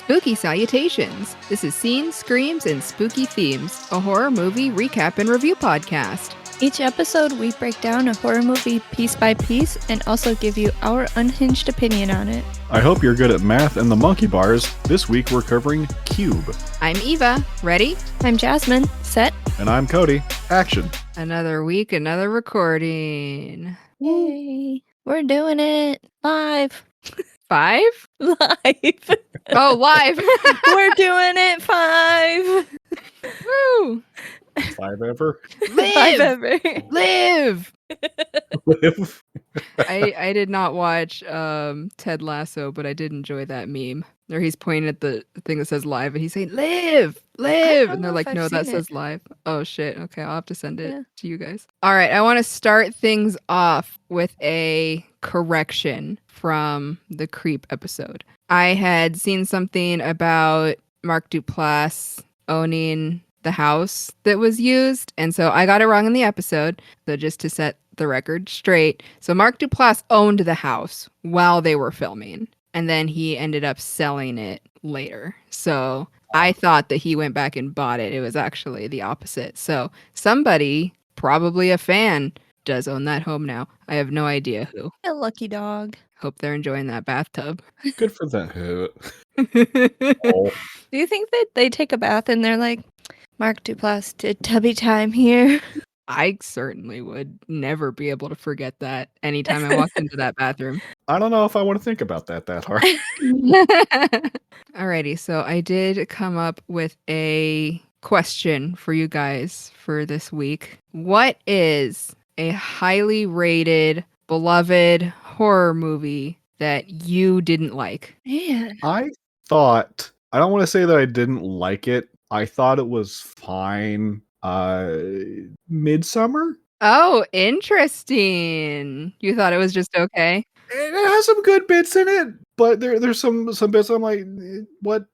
Spooky salutations! This is Scenes, Screams, and Spooky Themes, a horror movie recap and review podcast. Each episode, we break down a horror movie piece by piece and also give you our unhinged opinion on it. I hope you're good at math and the monkey bars. This week we're covering Cube. I'm Eva. Ready? I'm Jasmine. Set. And I'm Cody. Action. Another week, another recording. Yay. We're doing it live. 5? Live. Oh, live. We're doing it 5. Woo! 5 ever? Live! 5 ever. Live! Live. I did not watch Ted Lasso, but I did enjoy that meme. Or he's pointing at the thing that says live, and he's saying, live! Live! And they're like, no, that says live. Oh, shit. Okay, I'll have to send it to you guys. All right, I want to start things off with a correction from the Creep episode. I had seen something about Mark Duplass owning the house that was used, and so I got it wrong in the episode. So just to set the record straight, so Mark Duplass owned the house while they were filming, and then he ended up selling it later. So I thought that he went back and bought it. It was actually the opposite. So somebody, probably a fan, does own that home now. I have no idea who. A lucky dog. Hope they're enjoying that bathtub. Good for them. Oh. Do you think that they take a bath and they're like, Mark Duplass did tubby time here? I certainly would never be able to forget that anytime I walked into that bathroom. I don't know if I want to think about that hard. Alrighty, so I did come up with a question for you guys for this week. What is a highly rated, beloved horror movie that you didn't like? Man. I don't want to say that I didn't like it. I thought it was fine. Midsummer? Oh, interesting. You thought it was just okay? It has some good bits in it, but there's some bits I'm like, what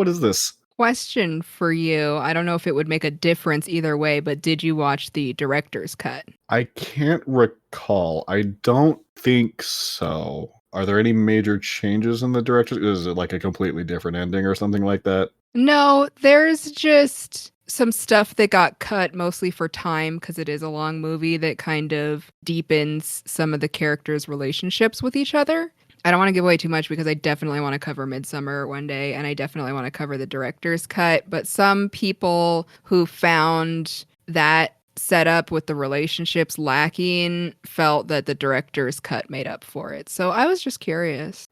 is this? Question for you. I don't know if it would make a difference either way, but did you watch the director's cut? I can't recall. I don't think so. Are there any major changes in the director's? Is it like a completely different ending or something like that? No, there's just some stuff that got cut mostly for time because it is a long movie that kind of deepens some of the characters' relationships with each other. I don't want to give away too much because I definitely want to cover Midsummer one day, and I definitely want to cover the director's cut. But some people who found that setup with the relationships lacking felt that the director's cut made up for it. So I was just curious.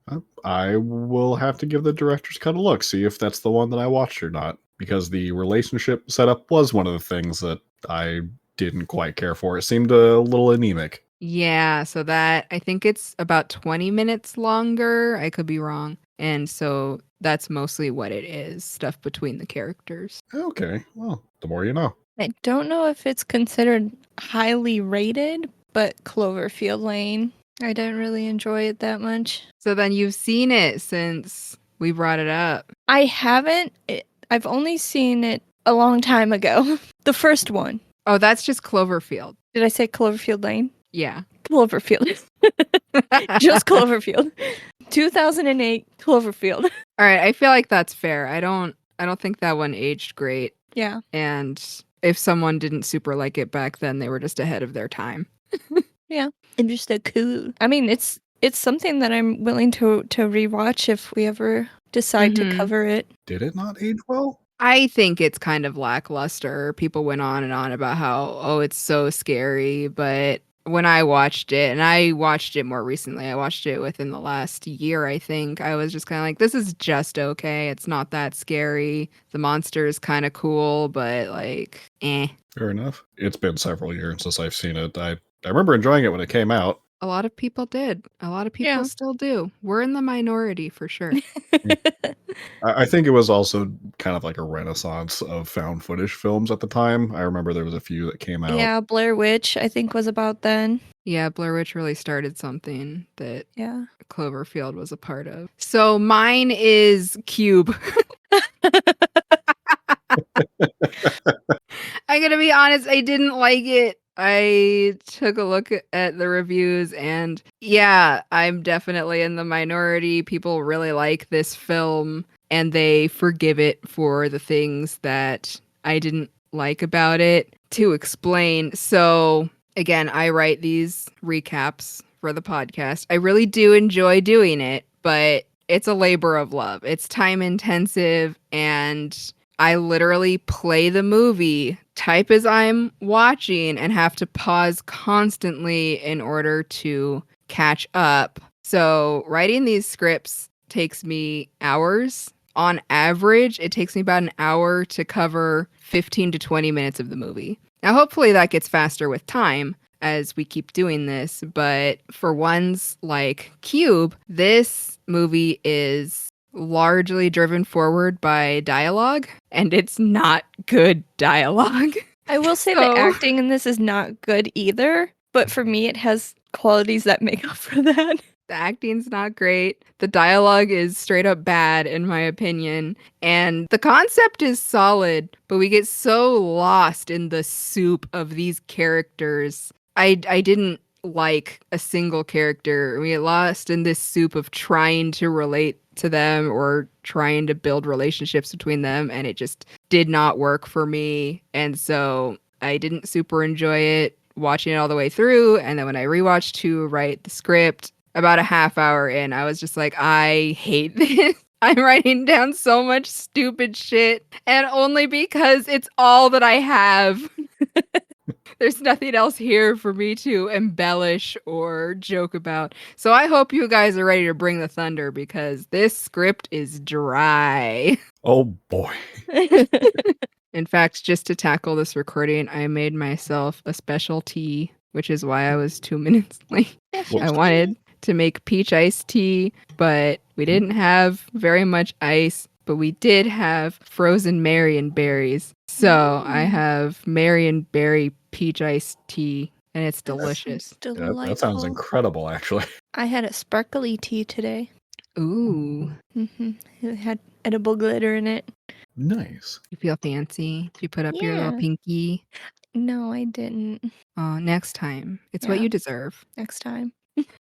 I will have to give the director's cut a look, see if that's the one that I watched or not, because the relationship setup was one of the things that I didn't quite care for. It seemed a little anemic. Yeah, so that, I think it's about 20 minutes longer. I could be wrong. And so that's mostly what it is, stuff between the characters. Okay, well, the more you know. I don't know if it's considered highly rated, but Cloverfield Lane, I didn't really enjoy it that much. So then you've seen it since we brought it up. I haven't. I've only seen it a long time ago. The first one. Oh, that's just Cloverfield. Did I say Cloverfield Lane? Yeah. Cloverfield. Just Cloverfield. 2008 Cloverfield. All right, I feel like that's fair. I don't think that one aged great. Yeah. And if someone didn't super like it back then, they were just ahead of their time. Yeah. And just a cool. I mean, it's something that I'm willing to rewatch if we ever decide to cover it. Did it not age well? I think it's kind of lackluster. People went on and on about how, oh, it's so scary. But when I watched it, and I watched it more recently, I watched it within the last year, I think, I was just kind of like, this is just okay. It's not that scary. The monster is kind of cool, but like, eh. Fair enough. It's been several years since I've seen it. I remember enjoying it when it came out. A lot of people did. A lot of people still do. We're in the minority for sure. I think it was also kind of like a renaissance of found footage films at the time. I remember there was a few that came out. Yeah, Blair Witch, I think, was about then. Yeah, Blair Witch really started something that Cloverfield was a part of. So mine is Cube. I'm going to be honest, I didn't like it. I took a look at the reviews and yeah, I'm definitely in the minority. People really like this film. and they forgive it for the things that I didn't like about it. To explain, so again, I write these recaps for the podcast. I really do enjoy doing it, but it's a labor of love. It's time intensive, and I literally play the movie, type as I'm watching, and have to pause constantly in order to catch up. So writing these scripts takes me hours. On average, it takes me about an hour to cover 15 to 20 minutes of the movie. Now, hopefully that gets faster with time as we keep doing this, but for ones like Cube, this movie is largely driven forward by dialogue, and it's not good dialogue. I will say the acting in this is not good either, but for me it has qualities that make up for that. The acting's not great. The dialogue is straight up bad, in my opinion. And the concept is solid, but we get so lost in the soup of these characters. I didn't like a single character. We get lost in this soup of trying to relate to them or trying to build relationships between them, and it just did not work for me. And so I didn't super enjoy it watching it all the way through. And then when I rewatched to write the script, about a half hour in, I was just like, I hate this. I'm writing down so much stupid shit, and only because it's all that I have. There's nothing else here for me to embellish or joke about. So I hope you guys are ready to bring the thunder, because this script is dry. Oh boy. In fact, just to tackle this recording, I made myself a special tea, which is why I was 2 minutes late. I wanted to make peach iced tea, but we didn't have very much ice, but we did have frozen Marion berries. So I have Marion berry peach iced tea, and it's delicious. That sounds incredible, actually. I had a sparkly tea today. Ooh. It had edible glitter in it. Nice. You feel fancy? Did you put up your little pinky? No, I didn't. Oh, next time. It's what you deserve. Next time.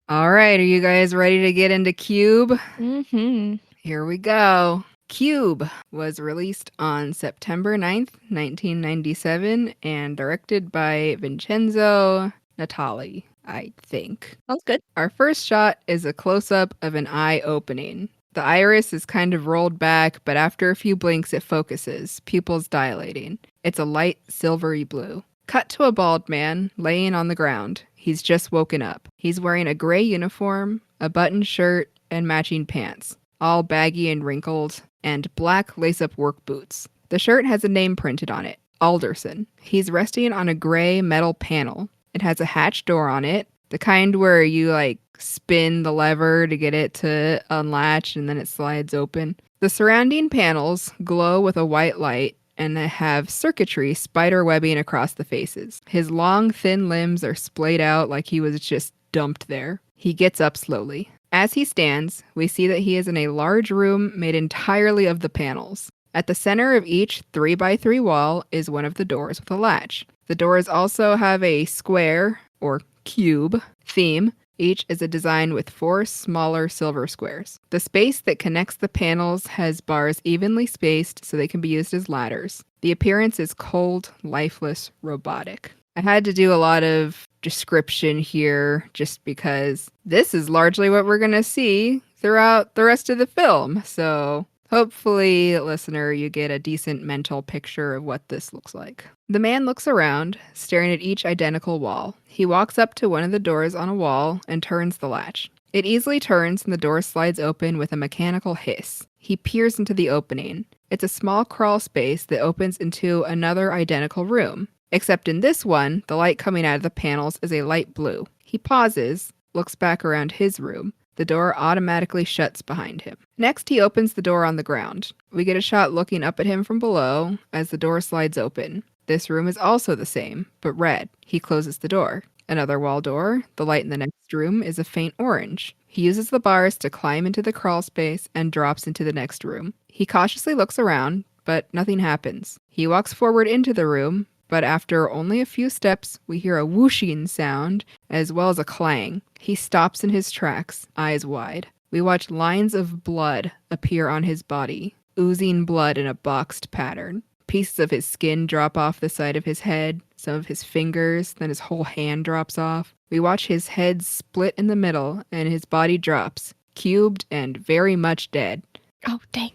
All right, are you guys ready to get into Cube? Mm-hmm. Here we go. Cube was released on September 9th, 1997, and directed by Vincenzo Natali, I think. Sounds good. Our first shot is a close-up of an eye opening. The iris is kind of rolled back, but after a few blinks, it focuses, pupils dilating. It's a light silvery blue. Cut to a bald man laying on the ground. He's just woken up. He's wearing a gray uniform, a buttoned shirt, and matching pants, all baggy and wrinkled, and black lace-up work boots. The shirt has a name printed on it, Alderson. He's resting on a gray metal panel. It has a hatch door on it, the kind where you spin the lever to get it to unlatch and then it slides open. The surrounding panels glow with a white light, and they have circuitry spider webbing across the faces. His long, thin limbs are splayed out like he was just dumped there. He gets up slowly. As he stands, we see that he is in a large room made entirely of the panels. At the center of each 3x3 wall is one of the doors with a latch. The doors also have a square, or cube, theme. Each is a design with 4 smaller silver squares. The space that connects the panels has bars evenly spaced so they can be used as ladders. The appearance is cold, lifeless, robotic. I had to do a lot of description here just because this is largely what we're going to see throughout the rest of the film. So hopefully, listener, you get a decent mental picture of what this looks like. The man looks around, staring at each identical wall. He walks up to one of the doors on a wall and turns the latch. It easily turns and the door slides open with a mechanical hiss. He peers into the opening. It's a small crawl space that opens into another identical room. Except in this one, the light coming out of the panels is a light blue. He pauses, looks back around his room. The door automatically shuts behind him. Next, he opens the door on the ground. We get a shot looking up at him from below as the door slides open. This room is also the same, but red. He closes the door. Another wall door. The light in the next room is a faint orange. He uses the bars to climb into the crawl space and drops into the next room. He cautiously looks around, but nothing happens. He walks forward into the room, but after only a few steps, we hear a whooshing sound as well as a clang. He stops in his tracks, eyes wide. We watch lines of blood appear on his body, oozing blood in a boxed pattern. Pieces of his skin drop off the side of his head, some of his fingers, then his whole hand drops off. We watch his head split in the middle, and his body drops, cubed and very much dead. Oh, dang.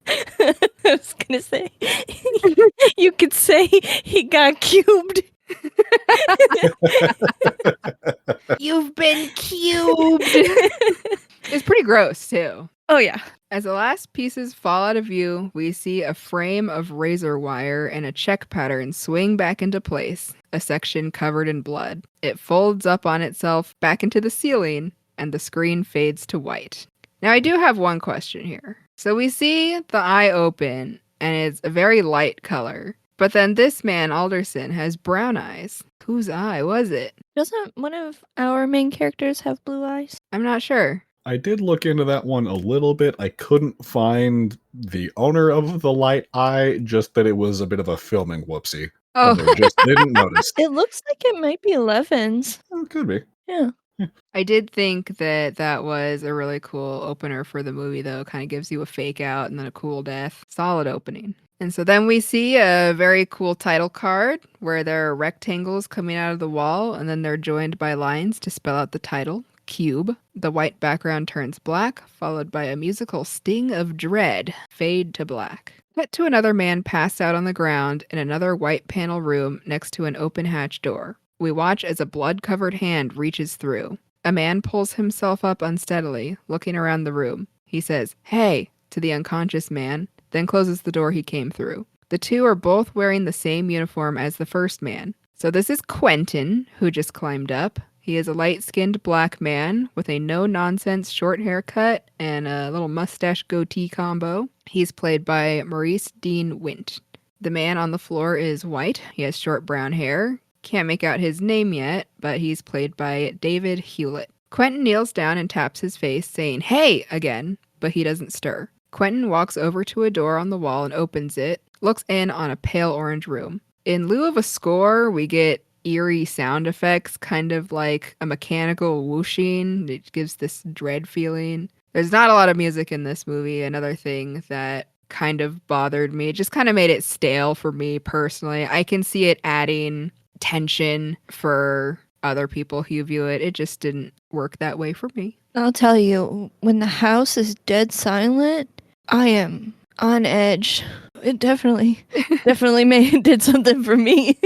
I was gonna say, you could say he got cubed. You've been cubed! It's pretty gross, too. Oh, yeah. As the last pieces fall out of view, we see a frame of razor wire and a check pattern swing back into place, a section covered in blood. It folds up on itself back into the ceiling, and the screen fades to white. Now, I do have one question here. So we see the eye open, and it's a very light color. But then this man, Alderson, has brown eyes. Whose eye was it? Doesn't one of our main characters have blue eyes? I'm not sure. I did look into that one a little bit. I couldn't find the owner of the light eye, just that it was a bit of a filming whoopsie. Oh, I just didn't notice. It looks like it might be Eleven's. Oh, it could be. Yeah. I did think that was a really cool opener for the movie, though. Kind of gives you a fake out and then a cool death. Solid opening. And so then we see a very cool title card where there are rectangles coming out of the wall, and then they're joined by lines to spell out the title, Cube. The white background turns black, followed by a musical sting of dread, fade to black. Cut to another man passed out on the ground in another white panel room next to an open hatch door. We watch as a blood-covered hand reaches through. A man pulls himself up unsteadily, looking around the room. He says, "Hey," to the unconscious man, then closes the door he came through. The two are both wearing the same uniform as the first man. So this is Quentin, who just climbed up. He is a light-skinned black man with a no-nonsense short haircut and a little mustache goatee combo. He's played by Maurice Dean Wint. The man on the floor is white. He has short brown hair. Can't make out his name yet, but he's played by David Hewlett. Quentin kneels down and taps his face, saying, "Hey," again, but he doesn't stir. Quentin walks over to a door on the wall and opens it, looks in on a pale orange room. In lieu of a score, we get eerie sound effects, kind of like a mechanical whooshing. It gives this dread feeling. There's not a lot of music in this movie. Another thing that kind of bothered me. It just kind of made it stale for me personally. I can see it adding tension for other people who view it. It just didn't work that way for me. I'll tell you, when the house is dead silent, I am on edge. It definitely did something for me.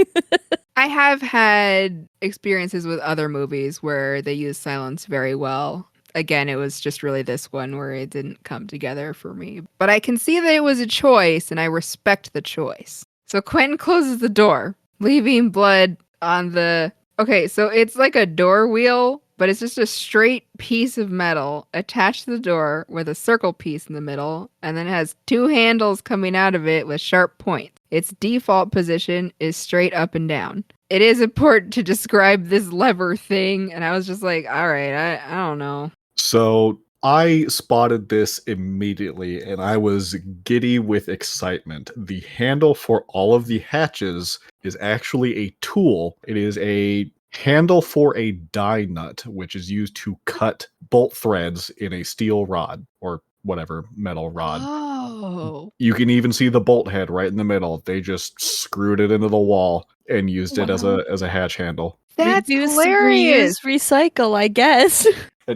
I have had experiences with other movies where they use silence very well. Again, it was just really this one where it didn't come together for me. But I can see that it was a choice, and I respect the choice. So Quentin closes the door, leaving blood on the... Okay, so it's like a door wheel, but it's just a straight piece of metal attached to the door with a circle piece in the middle, and then it has two handles coming out of it with sharp points. Its default position is straight up and down. It is important to describe this lever thing, and I was just like, all right, I don't know. So I spotted this immediately, and I was giddy with excitement. The handle for all of the hatches is actually a tool. It is a handle for a die nut, which is used to cut bolt threads in a steel rod or whatever metal rod. Oh. You can even see the bolt head right in the middle. They just screwed it into the wall and used it as a hatch handle. That's Reduce, hilarious. reuse, recycle, I guess.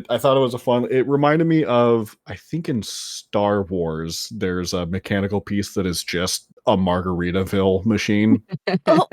I thought it was a fun... It reminded me of, I think in Star Wars, there's a mechanical piece that is just a Margaritaville machine. Oh.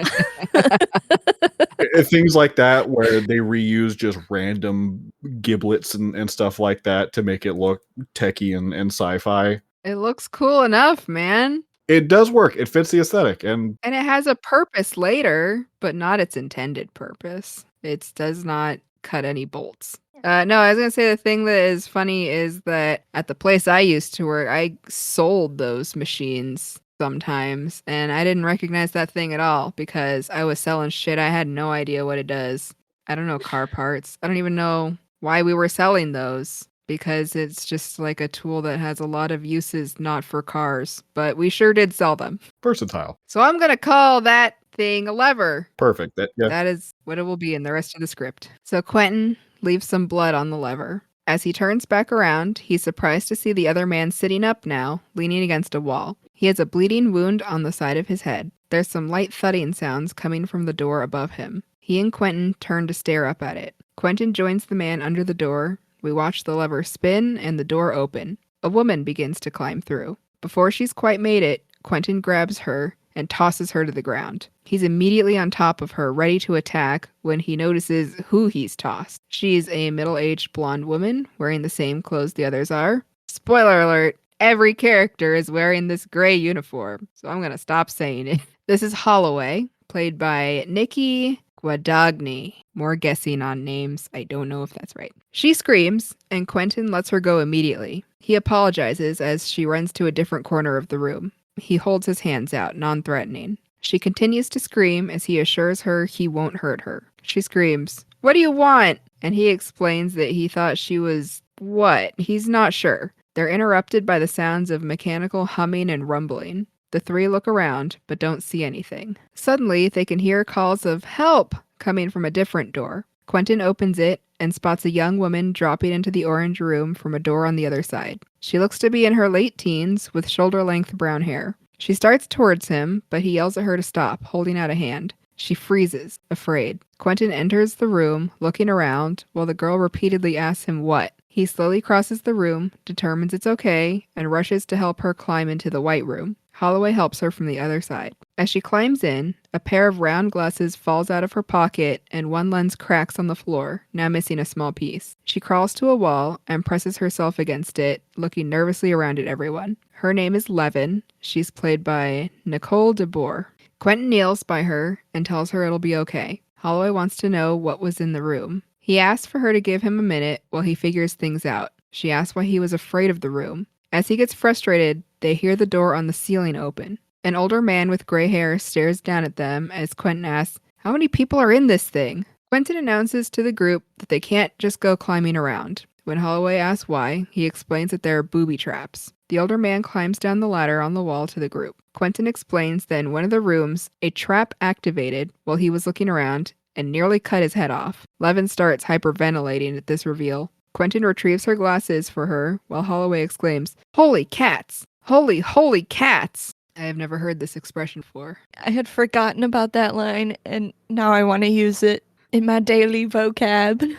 Things like that, where they reuse just random giblets and stuff like that to make it look techie and sci-fi. It looks cool enough, man. It does work. It fits the aesthetic. And it has a purpose later, but not its intended purpose. It does not cut any bolts. No, I was going to say the thing that is funny is that at the place I used to work, I sold those machines sometimes, and I didn't recognize that thing at all because I was selling shit. I had no idea what it does. I don't know car parts. I don't even know why we were selling those because it's just like a tool that has a lot of uses not for cars, but we sure did sell them. Versatile. So I'm going to call that thing a lever. Perfect. That is what it will be in the rest of the script. So Quentin leaves some blood on the lever. As he turns back around, he's surprised to see the other man sitting up now, leaning against a wall. He has a bleeding wound on the side of his head. There's some light thudding sounds coming from the door above him. He and Quentin turn to stare up at it. Quentin joins the man under the door. We watch the lever spin and the door open. A woman begins to climb through. Before she's quite made it, Quentin grabs her and tosses her to the ground. He's immediately on top of her, ready to attack, when he notices who he's tossed. She's a middle-aged blonde woman, wearing the same clothes the others are. Spoiler alert, every character is wearing this gray uniform, so I'm gonna stop saying it. This is Holloway, played by Nikki Guadagni. More guessing on names, I don't know if that's right. She screams, and Quentin lets her go immediately. He apologizes as she runs to a different corner of the room. He holds his hands out, non-threatening. She continues to scream as he assures her he won't hurt her. She screams, "What do you want?" And he explains that he thought she was what? He's not sure. They're interrupted by the sounds of mechanical humming and rumbling. The three look around, but don't see anything. Suddenly, they can hear calls of "help" coming from a different door. Quentin opens it and spots a young woman dropping into the orange room from a door on the other side. She looks to be in her late teens with shoulder-length brown hair. She starts towards him, but he yells at her to stop, holding out a hand. She freezes, afraid. Quentin enters the room, looking around, while the girl repeatedly asks him what. He slowly crosses the room, determines it's okay, and rushes to help her climb into the white room. Holloway helps her from the other side. As she climbs in, a pair of round glasses falls out of her pocket and one lens cracks on the floor, now missing a small piece. She crawls to a wall and presses herself against it, looking nervously around at everyone. Her name is Levin. She's played by Nicole DeBoer. Quentin kneels by her and tells her it'll be okay. Holloway wants to know what was in the room. He asks for her to give him a minute while he figures things out. She asks why he was afraid of the room. As he gets frustrated, they hear the door on the ceiling open. An older man with gray hair stares down at them as Quentin asks, "How many people are in this thing?" Quentin announces to the group that they can't just go climbing around. When Holloway asks why, he explains that there are booby traps. The older man climbs down the ladder on the wall to the group. Quentin explains that in one of the rooms, a trap activated while he was looking around and nearly cut his head off. Levin starts hyperventilating at this reveal. Quentin retrieves her glasses for her, while Holloway exclaims, "Holy cats! Holy cats!" I have never heard this expression before. I had forgotten about that line, and now I want to use it in my daily vocab.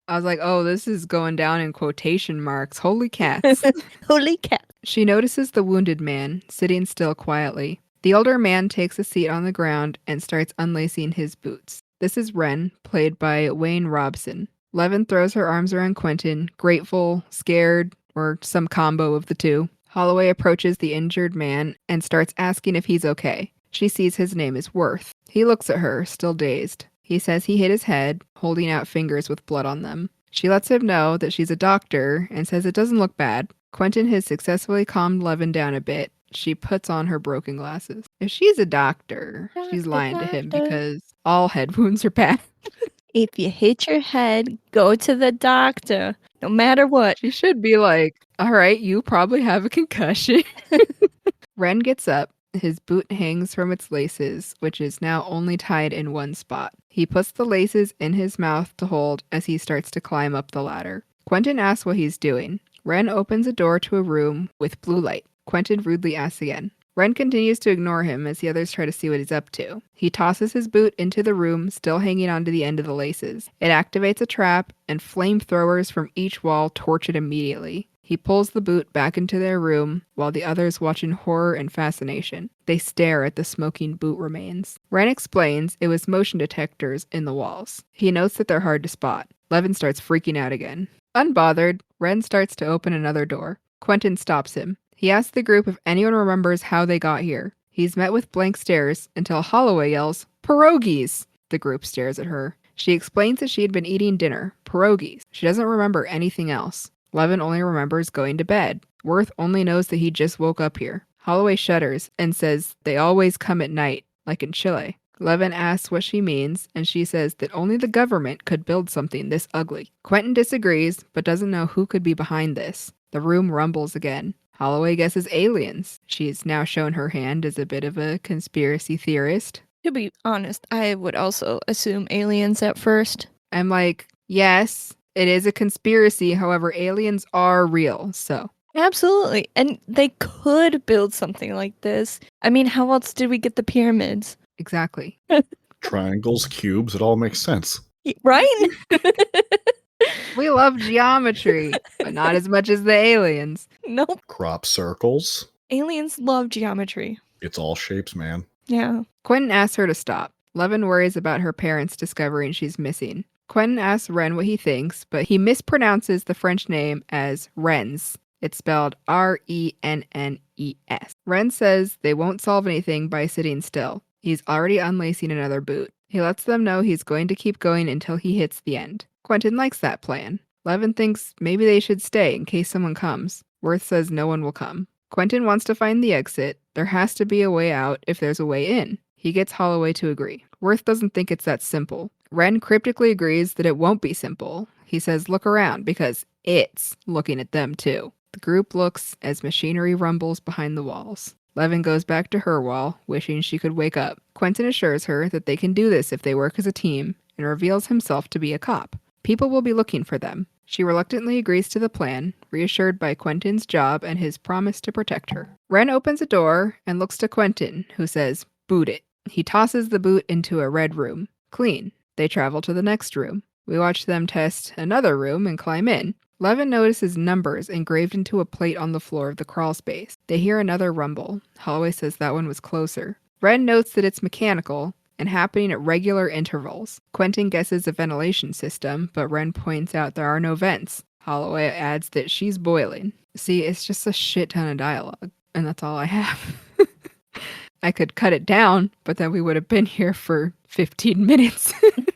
I was like, oh, this is going down in quotation marks. Holy cats. Holy cat. She notices the wounded man, sitting still quietly. The older man takes a seat on the ground and starts unlacing his boots. This is Ren, played by Wayne Robson. Levin throws her arms around Quentin, grateful, scared, or some combo of the two. Holloway approaches the injured man and starts asking if he's okay. She sees his name is Worth. He looks at her, still dazed. He says he hit his head, holding out fingers with blood on them. She lets him know that she's a doctor and says it doesn't look bad. Quentin has successfully calmed Levin down a bit. She puts on her broken glasses. If she's a doctor, she's lying to him because all head wounds are bad. If you hit your head, go to the doctor, no matter what. She should be like, all right, you probably have a concussion. Ren gets up. His boot hangs from its laces, which is now only tied in one spot. He puts the laces in his mouth to hold as he starts to climb up the ladder. Quentin asks what he's doing. Ren opens a door to a room with blue light. Quentin rudely asks again. Ren continues to ignore him as the others try to see what he's up to. He tosses his boot into the room, still hanging onto the end of the laces. It activates a trap, and flamethrowers from each wall torch it immediately. He pulls the boot back into their room, while the others watch in horror and fascination. They stare at the smoking boot remains. Ren explains it was motion detectors in the walls. He notes that they're hard to spot. Levin starts freaking out again. Unbothered, Ren starts to open another door. Quentin stops him. He asks the group if anyone remembers how they got here. He's met with blank stares until Holloway yells, "Pierogies!" The group stares at her. She explains that she had been eating dinner, pierogies. She doesn't remember anything else. Levin only remembers going to bed. Worth only knows that he just woke up here. Holloway shudders and says they always come at night, like in Chile. Levin asks what she means, and she says that only the government could build something this ugly. Quentin disagrees, but doesn't know who could be behind this. The room rumbles again. Holloway guesses aliens. She's now shown her hand as a bit of a conspiracy theorist. To be honest, I would also assume aliens at first. I'm like, yes, It is a conspiracy, however, aliens are real, so. Absolutely. And they could build something like this. I mean, how else did we get the pyramids? Exactly. Triangles, cubes, it all makes sense. Right? We love geometry, but not as much as the aliens. Nope. Crop circles. Aliens love geometry. It's all shapes, man. Yeah. Quentin asks her to stop. Levin worries about her parents discovering she's missing. Quentin asks Ren what he thinks, but he mispronounces the French name as Rennes. It's spelled Rennes. Ren says they won't solve anything by sitting still. He's already unlacing another boot. He lets them know he's going to keep going until he hits the end. Quentin likes that plan. Levin thinks maybe they should stay in case someone comes. Worth says no one will come. Quentin wants to find the exit. There has to be a way out if there's a way in. He gets Holloway to agree. Worth doesn't think it's that simple. Ren cryptically agrees that it won't be simple. He says look around because it's looking at them too. The group looks as machinery rumbles behind the walls. Levin goes back to her wall, wishing she could wake up. Quentin assures her that they can do this if they work as a team, and reveals himself to be a cop. People will be looking for them. She reluctantly agrees to the plan, reassured by Quentin's job and his promise to protect her. Ren opens a door and looks to Quentin, who says, boot it. He tosses the boot into a red room. Clean. They travel to the next room. We watch them test another room and climb in. Levin notices numbers engraved into a plate on the floor of the crawl space. They hear another rumble. Holloway says that one was closer. Ren notes that it's mechanical and happening at regular intervals. Quentin guesses a ventilation system, but Ren points out there are no vents. Holloway adds that she's boiling. See, it's just a shit ton of dialogue, and that's all I have. I could cut it down, but then we would have been here for 15 minutes.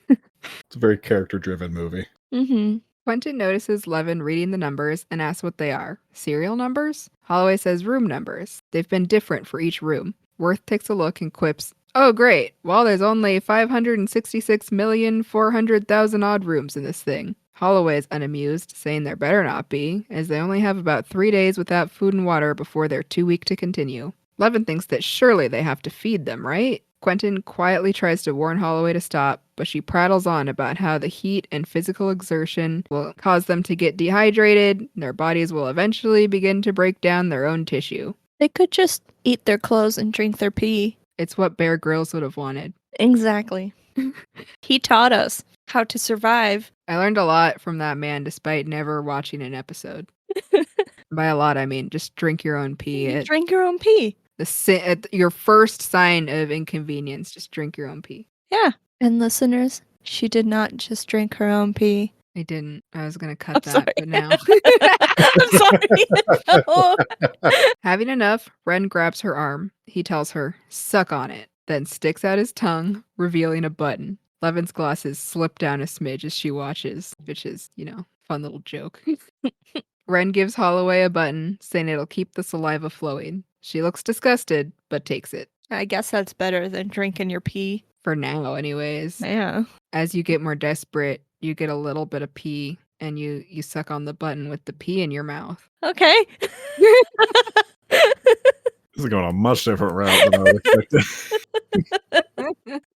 It's a very character-driven movie. Mm-hmm. Quentin notices Levin reading the numbers and asks what they are. Serial numbers? Holloway says room numbers. They've been different for each room. Worth takes a look and quips, oh great, well there's only 566,400,000 odd rooms in this thing. Holloway is unamused, saying there better not be, as they only have about 3 days without food and water before they're too weak to continue. Levin thinks that surely they have to feed them, right? Quentin quietly tries to warn Holloway to stop, but she prattles on about how the heat and physical exertion will cause them to get dehydrated, and their bodies will eventually begin to break down their own tissue. They could just eat their clothes and drink their pee. It's what Bear Grylls would have wanted. Exactly. He taught us how to survive. I learned a lot from that man despite never watching an episode. By a lot, I mean just drink your own pee. Drink your own pee. Your first sign of inconvenience, just drink your own pee. Yeah. And listeners, she did not just drink her own pee. I didn't. I was going to cut I'm that, sorry. but now. I'm sorry. No. Having enough, Ren grabs her arm. He tells her, suck on it, then sticks out his tongue, revealing a button. Levin's glasses slip down a smidge as she watches, which is, fun little joke. Ren gives Holloway a button, saying it'll keep the saliva flowing. She looks disgusted, but takes it. I guess that's better than drinking your pee. For now, anyways. Yeah. As you get more desperate, you get a little bit of pee, and you suck on the button with the pee in your mouth. Okay. This is going a much different route than I expected.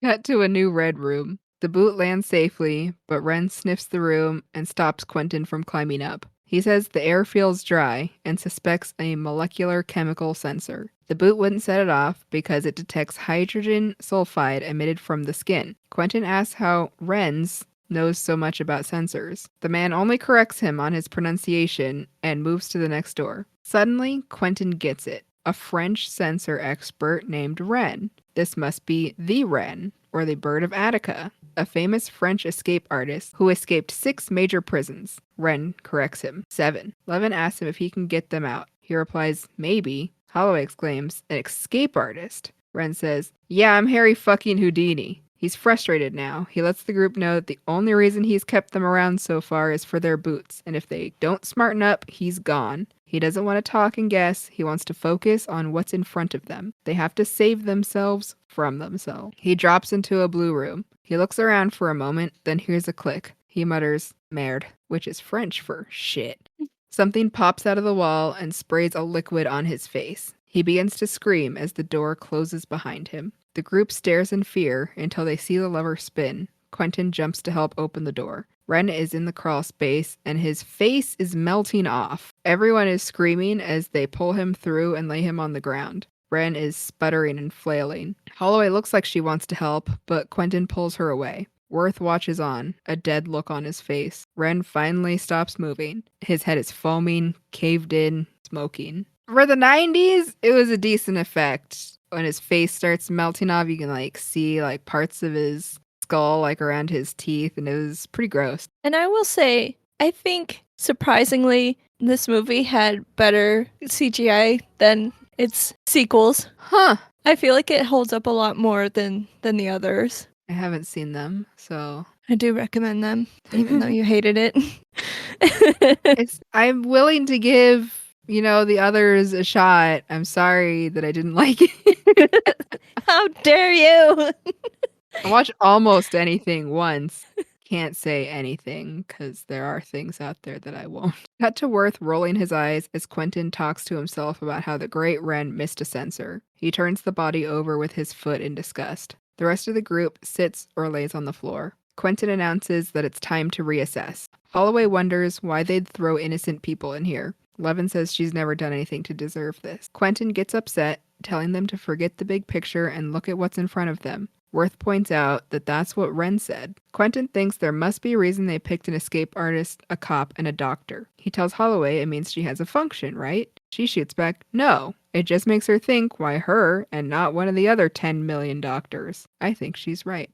Cut to a new red room. The boot lands safely, but Ren sniffs the room and stops Quentin from climbing up. He says the air feels dry and suspects a molecular chemical sensor. The boot wouldn't set it off because it detects hydrogen sulfide emitted from the skin. Quentin asks how Ren's knows so much about sensors. The man only corrects him on his pronunciation and moves to the next door. Suddenly, Quentin gets it. A French sensor expert named Ren. This must be the Wren, or the Bird of Attica, a famous French escape artist who escaped 6 major prisons. Ren corrects him. 7. Levin asks him if he can get them out. He replies, maybe. Holloway exclaims, an escape artist? Ren says, yeah, I'm Harry fucking Houdini. He's frustrated now. He lets the group know that the only reason he's kept them around so far is for their boots, and if they don't smarten up, he's gone. He doesn't want to talk and guess. He wants to focus on what's in front of them. They have to save themselves from themselves. He drops into a blue room. He looks around for a moment, then hears a click. He mutters, merde, which is French for shit. Something pops out of the wall and sprays a liquid on his face. He begins to scream as the door closes behind him. The group stares in fear until they see the lever spin, Quentin jumps to help open the door. Ren is in the crawl space, and his face is melting off. Everyone is screaming as they pull him through and lay him on the ground. Ren is sputtering and flailing. Holloway looks like she wants to help, but Quentin pulls her away. Worth watches on, a dead look on his face. Ren finally stops moving. His head is foaming, caved in, smoking. For the 90s, it was a decent effect. When his face starts melting off, you can see parts of his skull around his teeth, and it was pretty gross. And I will say, I think surprisingly, this movie had better CGI than its sequels. Huh. I feel like it holds up a lot more than the others. I haven't seen them, so I do recommend them, even though you hated it. I'm willing to give, the others a shot. I'm sorry that I didn't like it. How dare you? I watch almost anything once. Can't say anything because there are things out there that I won't. Cut to Worth rolling his eyes as Quentin talks to himself about how the great Ren missed a sensor. He turns the body over with his foot in disgust. The rest of the group sits or lays on the floor. Quentin announces that it's time to reassess. Holloway wonders why they'd throw innocent people in here. Levin says she's never done anything to deserve this. Quentin gets upset, telling them to forget the big picture and look at what's in front of them. Worth points out that that's what Ren said. Quentin thinks there must be a reason they picked an escape artist, a cop, and a doctor. He tells Holloway it means she has a function, right? She shoots back, no. It just makes her think why her and not one of the other 10 million doctors. I think she's right.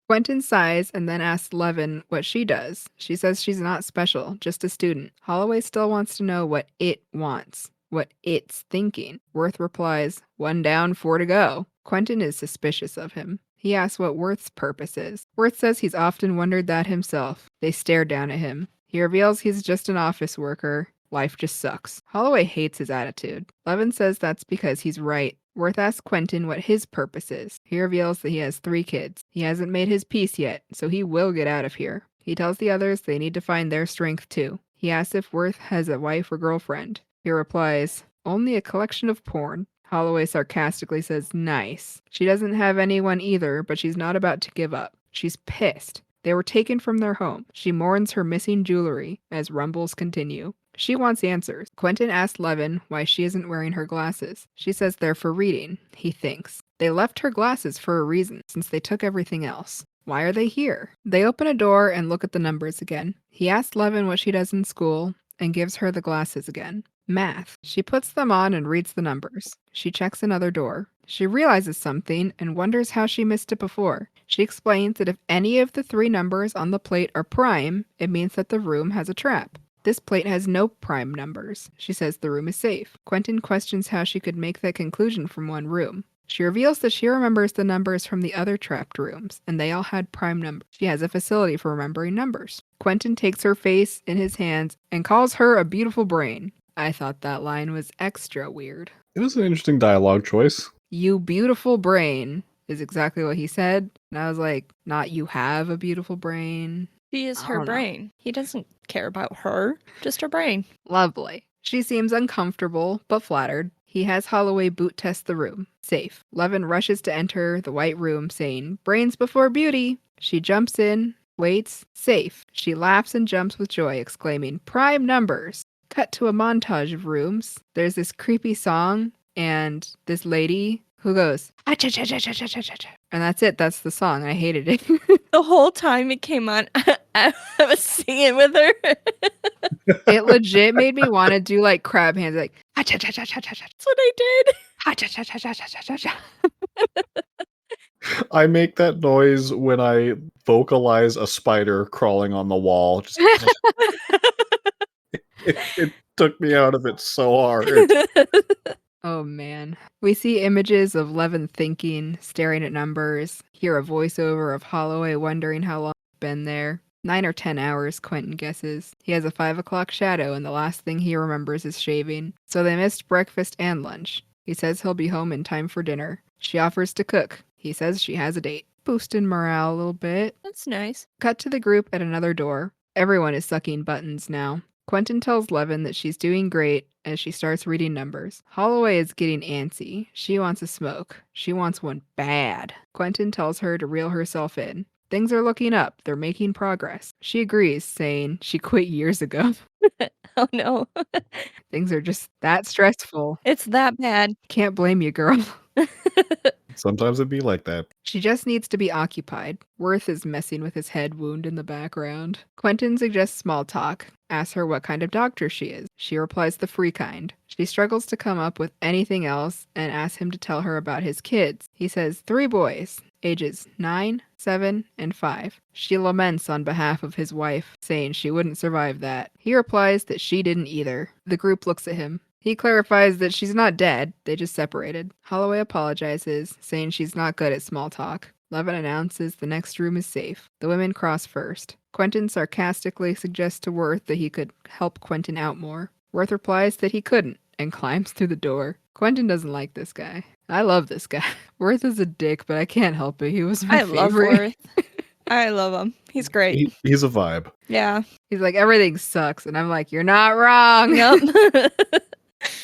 Quentin sighs and then asks Levin what she does. She says she's not special, just a student. Holloway still wants to know what it wants, what it's thinking. Worth replies, 1 down, 4 to go. Quentin is suspicious of him. He asks what Worth's purpose is. Worth says he's often wondered that himself. They stare down at him. He reveals he's just an office worker. Life just sucks. Holloway hates his attitude. Levin says that's because he's right. Worth asks Quentin what his purpose is. He reveals that he has 3 kids. He hasn't made his peace yet, so he will get out of here. He tells the others they need to find their strength too. He asks if Worth has a wife or girlfriend. He replies, only a collection of porn. Holloway sarcastically says, nice. She doesn't have anyone either, but she's not about to give up. She's pissed. They were taken from their home. She mourns her missing jewelry as rumbles continue. She wants answers. Quentin asks Levin why she isn't wearing her glasses. She says they're for reading, he thinks. They left her glasses for a reason, since they took everything else. Why are they here? They open a door and look at the numbers again. He asks Levin what she does in school and gives her the glasses again. Math. She puts them on and reads the numbers. She checks another door. She realizes something and wonders how she missed it before. She explains that if any of the 3 numbers on the plate are prime, it means that the room has a trap. This plate has no prime numbers. She says the room is safe. Quentin questions how she could make that conclusion from one room. She reveals that she remembers the numbers from the other trapped rooms, and they all had prime numbers. She has a facility for remembering numbers. Quentin takes her face in his hands and calls her a beautiful brain. I thought that line was extra weird. It was an interesting dialogue choice. You beautiful brain is exactly what he said. And I was like, not you have a beautiful brain. She is her brain. He doesn't care about her, just her brain. Lovely. She seems uncomfortable, but flattered. He has Holloway boot test the room. Safe. Levin rushes to enter the white room, saying, brains before beauty. She jumps in, waits, safe. She laughs and jumps with joy, exclaiming, prime numbers. Cut to a montage of rooms. There's this creepy song, and this lady who goes, ah-cha-cha-cha-cha-cha-cha-cha. And that's it. That's the song. I hated it. The whole time it came on, I was singing with her. It legit made me want to do crab hands, ah-cha-cha-cha-cha-cha-cha. That's what I did. Ah-cha-cha-cha-cha-cha-cha-cha. I make that noise when I vocalize a spider crawling on the wall. Just it took me out of it so hard. Oh man. We see images of Levin thinking, staring at numbers, hear a voiceover of Holloway wondering how long he's been there. 9 or 10 hours, Quentin guesses. He has a 5 o'clock shadow, and the last thing he remembers is shaving. So they missed breakfast and lunch. He says he'll be home in time for dinner. She offers to cook. He says she has a date. Boosting morale a little bit. That's nice. Cut to the group at another door. Everyone is sucking buttons now. Quentin tells Levin that she's doing great as she starts reading numbers. Holloway is getting antsy. She wants a smoke. She wants one bad. Quentin tells her to reel herself in. Things are looking up. They're making progress. She agrees, saying she quit years ago. Oh no. Things are just that stressful. It's that bad. Can't blame you, girl. Sometimes it'd be like that. She just needs to be occupied. Worth is messing with his head wound in the background. Quentin suggests small talk, asks her what kind of doctor she is. She replies the free kind. She struggles to come up with anything else and asks him to tell her about his kids. He says 3 boys, ages 9, 7, and 5. She laments on behalf of his wife, saying she wouldn't survive that. He replies that she didn't either. The group looks at him. He clarifies that she's not dead, they just separated. Holloway apologizes, saying she's not good at small talk. Levin announces the next room is safe. The women cross first. Quentin sarcastically suggests to Worth that he could help Quentin out more. Worth replies that he couldn't, and climbs through the door. Quentin doesn't like this guy. I love this guy. Worth is a dick, but I can't help it. He was my favorite. Love Worth. I love him. He's great. He's a vibe. Yeah. He's like, everything sucks. And I'm like, you're not wrong. Yep.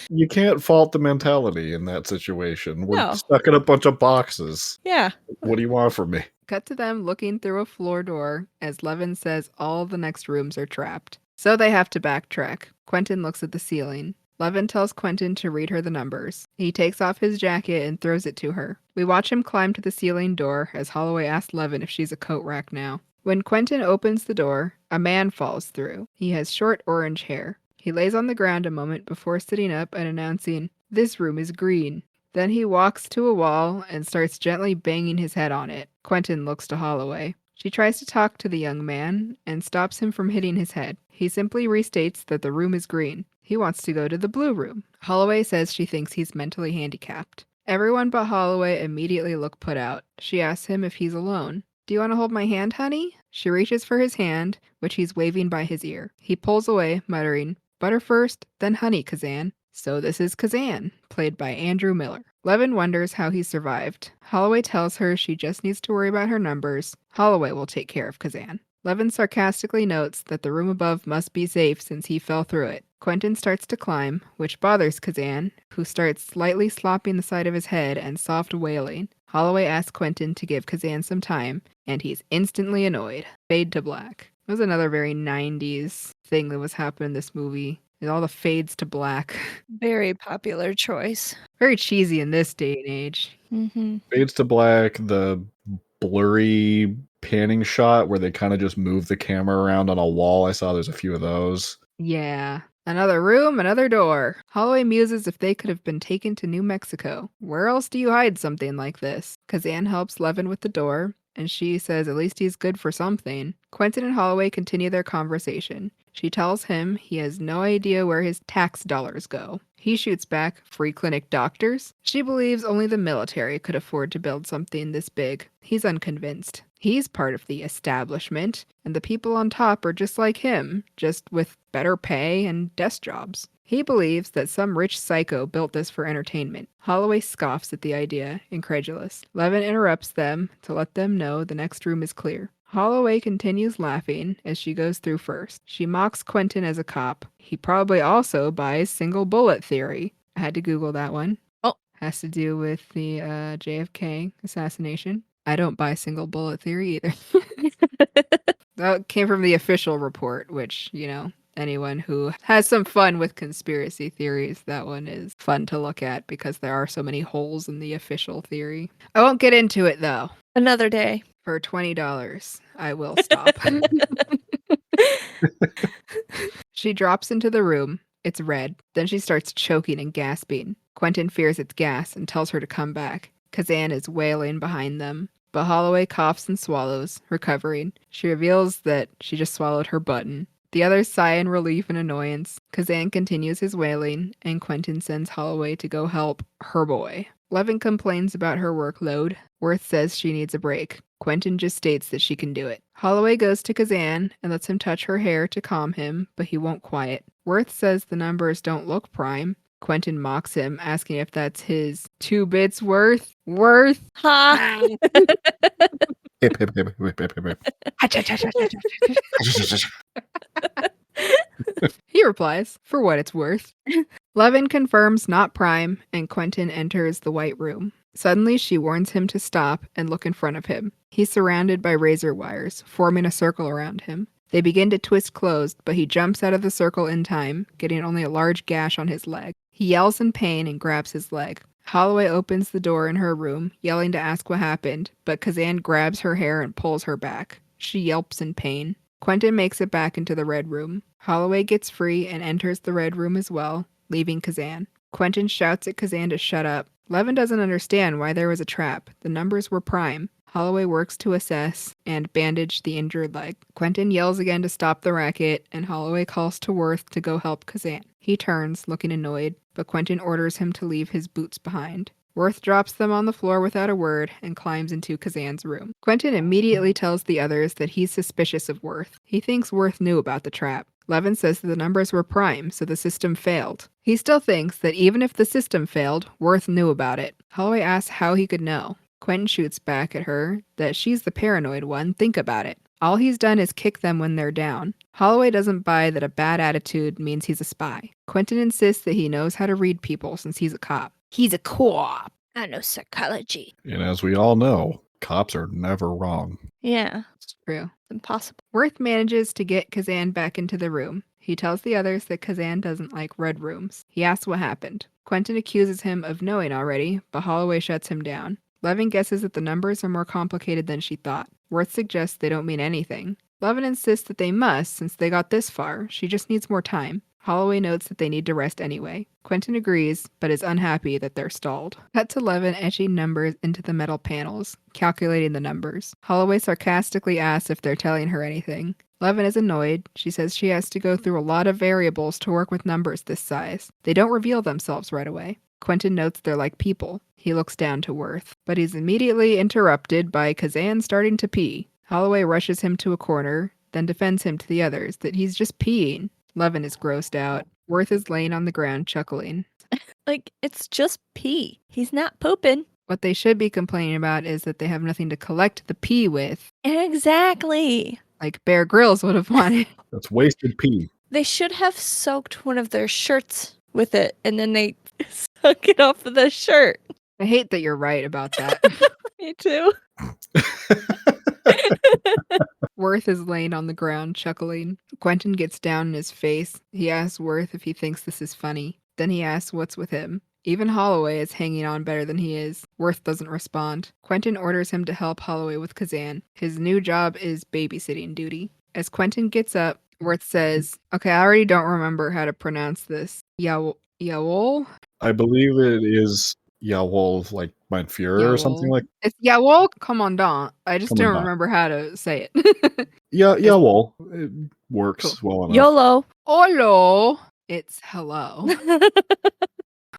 You can't fault the mentality in that situation. We're No. stuck in a bunch of boxes. Yeah. What do you want from me? Cut to them looking through a floor door as Levin says all the next rooms are trapped. So they have to backtrack. Quentin looks at the ceiling. Levin tells Quentin to read her the numbers. He takes off his jacket and throws it to her. We watch him climb to the ceiling door as Holloway asks Levin if she's a coat rack now. When Quentin opens the door, a man falls through. He has short orange hair. He lays on the ground a moment before sitting up and announcing, "This room is green." Then he walks to a wall and starts gently banging his head on it. Quentin looks to Holloway. She tries to talk to the young man and stops him from hitting his head. He simply restates that the room is green. He wants to go to the blue room. Holloway says she thinks he's mentally handicapped. Everyone but Holloway immediately look put out. She asks him if he's alone. "Do you want to hold my hand, honey?" She reaches for his hand, which he's waving by his ear. He pulls away, muttering, "Butter first, then honey, Kazan." So this is Kazan, played by Andrew Miller. Levin wonders how he survived. Holloway tells her she just needs to worry about her numbers. Holloway will take care of Kazan. Levin sarcastically notes that the room above must be safe since he fell through it. Quentin starts to climb, which bothers Kazan, who starts slightly slopping the side of his head and soft wailing. Holloway asks Quentin to give Kazan some time, and he's instantly annoyed. Fade to black. It was another very 90s thing that was happening in this movie. And all the fades to black. Very popular choice. Very cheesy in this day and age. Mm-hmm. Fades to black, the blurry panning shot where they kind of just move the camera around on a wall. I saw there's a few of those. Yeah. Another room, another door. Holloway muses if they could have been taken to New Mexico. Where else do you hide something like this? Kazan helps Levin with the door, and she says at least he's good for something. Quentin and Holloway continue their conversation. She tells him he has no idea where his tax dollars go. He shoots back, "Free clinic doctors?" She believes only the military could afford to build something this big. He's unconvinced. He's part of the establishment, and the people on top are just like him, just with better pay and desk jobs. He believes that some rich psycho built this for entertainment. Holloway scoffs at the idea, incredulous. Levin interrupts them to let them know the next room is clear. Holloway continues laughing as she goes through first. She mocks Quentin as a cop. He probably also buys single bullet theory. I had to Google that one. Oh. Has to do with the JFK assassination. I don't buy single bullet theory either. That came from the official report, which, you know, anyone who has some fun with conspiracy theories, that one is fun to look at because there are so many holes in the official theory. I won't get into it though. Another day. For $20, I will stop. She drops into the room. It's red. Then she starts choking and gasping. Quentin fears it's gas and tells her to come back. Kazan is wailing behind them. But Holloway coughs and swallows, recovering. She reveals that she just swallowed her button. The others sigh in relief and annoyance. Kazan continues his wailing, and Quentin sends Holloway to go help her boy. Levin complains about her workload. Worth says she needs a break. Quentin just states that she can do it. Holloway goes to Kazan and lets him touch her hair to calm him, but he won't quiet. Worth says the numbers don't look prime. Quentin mocks him, asking if that's his 2 bits worth. Ha! Hip, hip, hip, hip, hip, hip, hip. He replies, "For what it's worth." Levin confirms not prime, and Quentin enters the white room. Suddenly, she warns him to stop and look in front of him. He's surrounded by razor wires, forming a circle around him. They begin to twist closed, but he jumps out of the circle in time, getting only a large gash on his leg. He yells in pain and grabs his leg. Holloway opens the door in her room, yelling to ask what happened, but Kazan grabs her hair and pulls her back. She yelps in pain. Quentin makes it back into the red room. Holloway gets free and enters the red room as well, leaving Kazan. Quentin shouts at Kazan to shut up. Levin doesn't understand why there was a trap. The numbers were prime. Holloway works to assess and bandage the injured leg. Quentin yells again to stop the racket, and Holloway calls to Worth to go help Kazan. He turns, looking annoyed, but Quentin orders him to leave his boots behind. Worth drops them on the floor without a word and climbs into Kazan's room. Quentin immediately tells the others that he's suspicious of Worth. He thinks Worth knew about the trap. Levin says that the numbers were prime, so the system failed. He still thinks that even if the system failed, Worth knew about it. Holloway asks how he could know. Quentin shoots back at her that she's the paranoid one, think about it. All he's done is kick them when they're down. Holloway doesn't buy that a bad attitude means he's a spy. Quentin insists that he knows how to read people since he's a cop. He's a co-op. I know psychology. And as we all know, cops are never wrong. Yeah, It's true. it's impossible. Worth manages to get Kazan back into the room. He tells the others that Kazan doesn't like red rooms. He asks what happened. Quentin accuses him of knowing already, but Holloway shuts him down. Levin guesses that the numbers are more complicated than she thought. Worth suggests they don't mean anything. Levin insists that they must since they got this far. She just needs more time. Holloway notes that they need to rest anyway. Quentin agrees, but is unhappy that they're stalled. Cut to Levin etching numbers into the metal panels, calculating the numbers. Holloway sarcastically asks if they're telling her anything. Levin is annoyed. She says she has to go through a lot of variables to work with numbers this size. They don't reveal themselves right away. Quentin notes they're like people. He looks down to Worth, but he's immediately interrupted by Kazan starting to pee. Holloway rushes him to a corner, then defends him to the others that he's just peeing. Levin is grossed out. Worth is laying on the ground chuckling. Like, it's just pee. He's not pooping. What they should be complaining about is that they have nothing to collect the pee with, Exactly. like Bear Grylls would have wanted. That's wasted pee. They should have soaked one of their shirts with it, and then they suck it off of the shirt. I hate that you're right about that. Me too. Worth is laying on the ground, chuckling. Quentin gets down in his face. He asks Worth if he thinks this is funny. Then he asks what's with him. Even Holloway is hanging on better than he is. Worth doesn't respond. Quentin orders him to help Holloway with Kazan. His new job is babysitting duty. As Quentin gets up, Worth says, okay, I already don't remember how to pronounce this. Yawol? I believe it is Yawol, like mein Führer or something like. It's Yawol Commandant. I just don't Commandant. remember how to say it. Yeah, Yawol. It works well enough. YOLO. Hello. It's hello.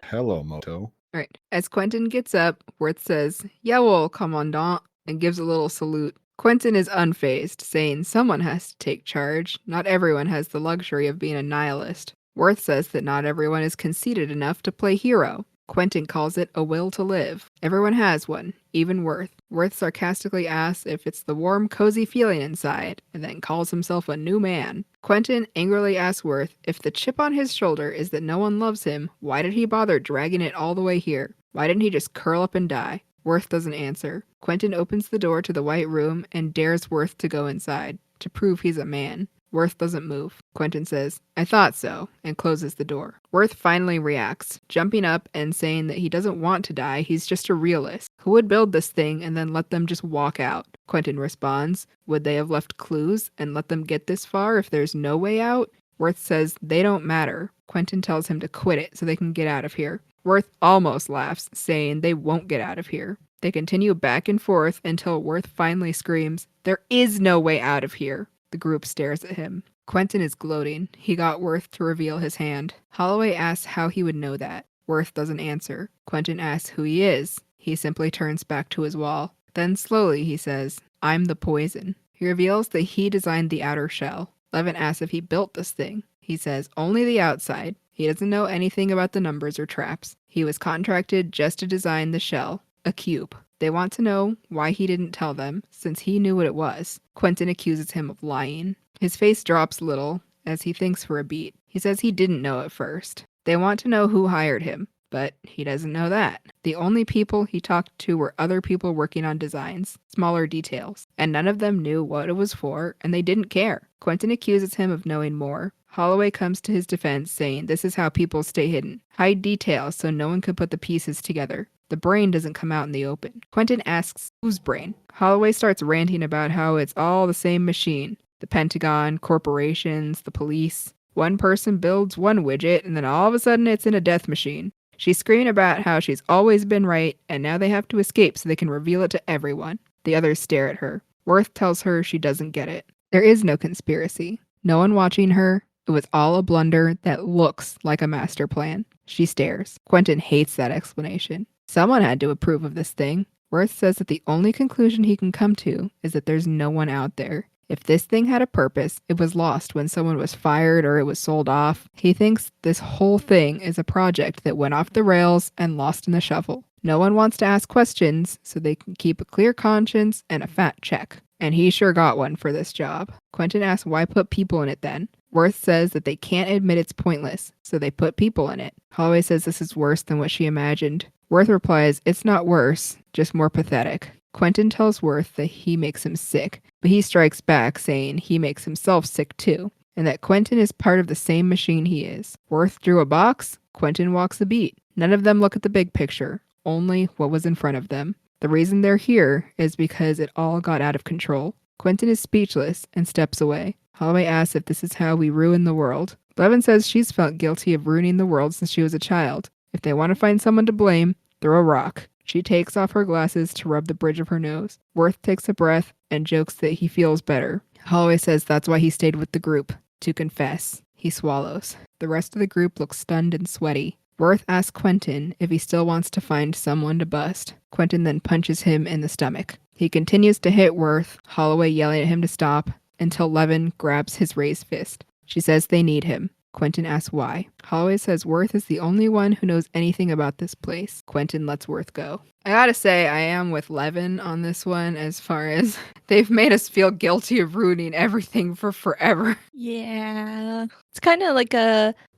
Hello, Moto. Right. As Quentin gets up, Worth says, Yawol Commandant, and gives a little salute. Quentin is unfazed, saying someone has to take charge. Not everyone has the luxury of being a nihilist. Worth says that not everyone is conceited enough to play hero. Quentin calls it a will to live. Everyone has one, even Worth. Worth sarcastically asks if it's the warm, cozy feeling inside, and then calls himself a new man. Quentin angrily asks Worth if the chip on his shoulder is that no one loves him, why did he bother dragging it all the way here? Why didn't he just curl up and die? Worth doesn't answer. Quentin opens the door to the white room and dares Worth to go inside, to prove he's a man. Worth doesn't move. Quentin says, I thought so, and closes the door. Worth finally reacts, jumping up and saying that he doesn't want to die, he's just a realist. Who would build this thing and then let them just walk out? Quentin responds, would they have left clues and let them get this far if there's no way out? Worth says they don't matter. Quentin tells him to quit it so they can get out of here. Worth almost laughs, saying they won't get out of here. They continue back and forth until Worth finally screams, there is no way out of here. The group stares at him. Quentin is gloating. He got Worth to reveal his hand. Holloway asks how he would know that. Worth doesn't answer. Quentin asks who he is. He simply turns back to his wall. Then slowly he says, I'm the poison. He reveals that he designed the outer shell. Levin asks if he built this thing. He says only the outside. He doesn't know anything about the numbers or traps. He was contracted just to design the shell, a cube. They want to know why he didn't tell them, since he knew what it was. Quentin accuses him of lying. His face drops a little, as he thinks for a beat. He says he didn't know at first. They want to know who hired him, But he doesn't know that. The only people he talked to were other people working on designs, smaller details, and none of them knew what it was for, and they didn't care. Quentin accuses him of knowing more. Holloway comes to his defense, saying this is how people stay hidden. Hide details so no one could put the pieces together. The brain doesn't come out in the open. Quentin asks, whose brain? Holloway starts ranting about how it's all the same machine. The Pentagon, corporations, the police. One person builds one widget, and then all of a sudden it's in a death machine. She's screaming about how she's always been right, and now they have to escape so they can reveal it to everyone. The others stare at her. Worth tells her she doesn't get it. There is no conspiracy. No one watching her. It was all a blunder that looks like a master plan. She stares. Quentin hates that explanation. Someone had to approve of this thing. Worth says that the only conclusion he can come to is that there's no one out there. If this thing had a purpose, it was lost when someone was fired or it was sold off. He thinks this whole thing is a project that went off the rails and lost in the shuffle. No one wants to ask questions, so they can keep a clear conscience and a fat check. And he sure got one for this job. Quentin asks why put people in it then. Worth says that they can't admit it's pointless, so they put people in it. Holloway says this is worse than what she imagined. Worth replies, it's not worse, just more pathetic. Quentin tells Worth that he makes him sick, but he strikes back saying he makes himself sick too, and that Quentin is part of the same machine he is. Worth drew a box, Quentin walks a beat. None of them look at the big picture, only what was in front of them. The reason they're here is because it all got out of control. Quentin is speechless and steps away. Holloway asks if this is how we ruin the world. Levin says she's felt guilty of ruining the world since she was a child. If they want to find someone to blame, throw a rock. She takes off her glasses to rub the bridge of her nose. Worth takes a breath and jokes that he feels better. Holloway says that's why he stayed with the group, to confess. He swallows. The rest of the group looks stunned and sweaty. Worth asks Quentin if he still wants to find someone to bust. Quentin then punches him in the stomach. He continues to hit Worth, Holloway yelling at him to stop, until Levin grabs his raised fist. She says they need him. Quentin asks why. Holloway says Worth is the only one who knows anything about this place. Quentin lets Worth go. I gotta say, I am with Levin on this one as far as they've made us feel guilty of ruining everything for forever. Yeah. It's kind of like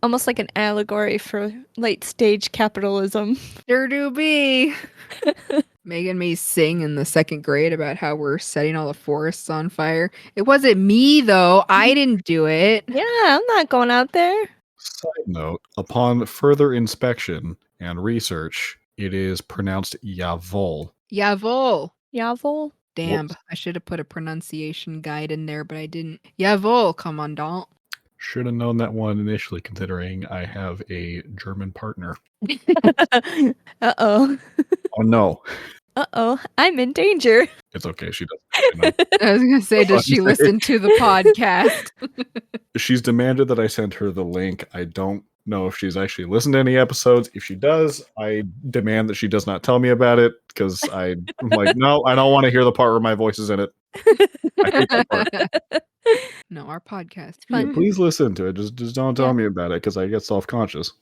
almost like an allegory for late stage capitalism. Sure do be. Making me sing in the second grade about how we're setting all the forests on fire. It wasn't me, though. I didn't do it. Yeah, I'm not going out there. Side note, upon further inspection and research, it is pronounced Yavol. Jawohl. Jawohl. Damn, Whoops. I should have put a pronunciation guide in there, but I didn't. Jawohl, Commandant. Should have known that one initially, considering I have a German partner. Uh-oh. Oh no. Uh-oh. I'm in danger. It's okay, she doesn't. I was going to say, does she listen to the podcast? She's demanded that I send her the link. I don't know if she's actually listened to any episodes. If she does, I demand that she does not tell me about it, because I'm like, no, I don't want to hear the part where my voice is in it. I hate that part. No, our podcast. Yeah, Fun. please listen to it. Just don't tell me about it, because I get self-conscious.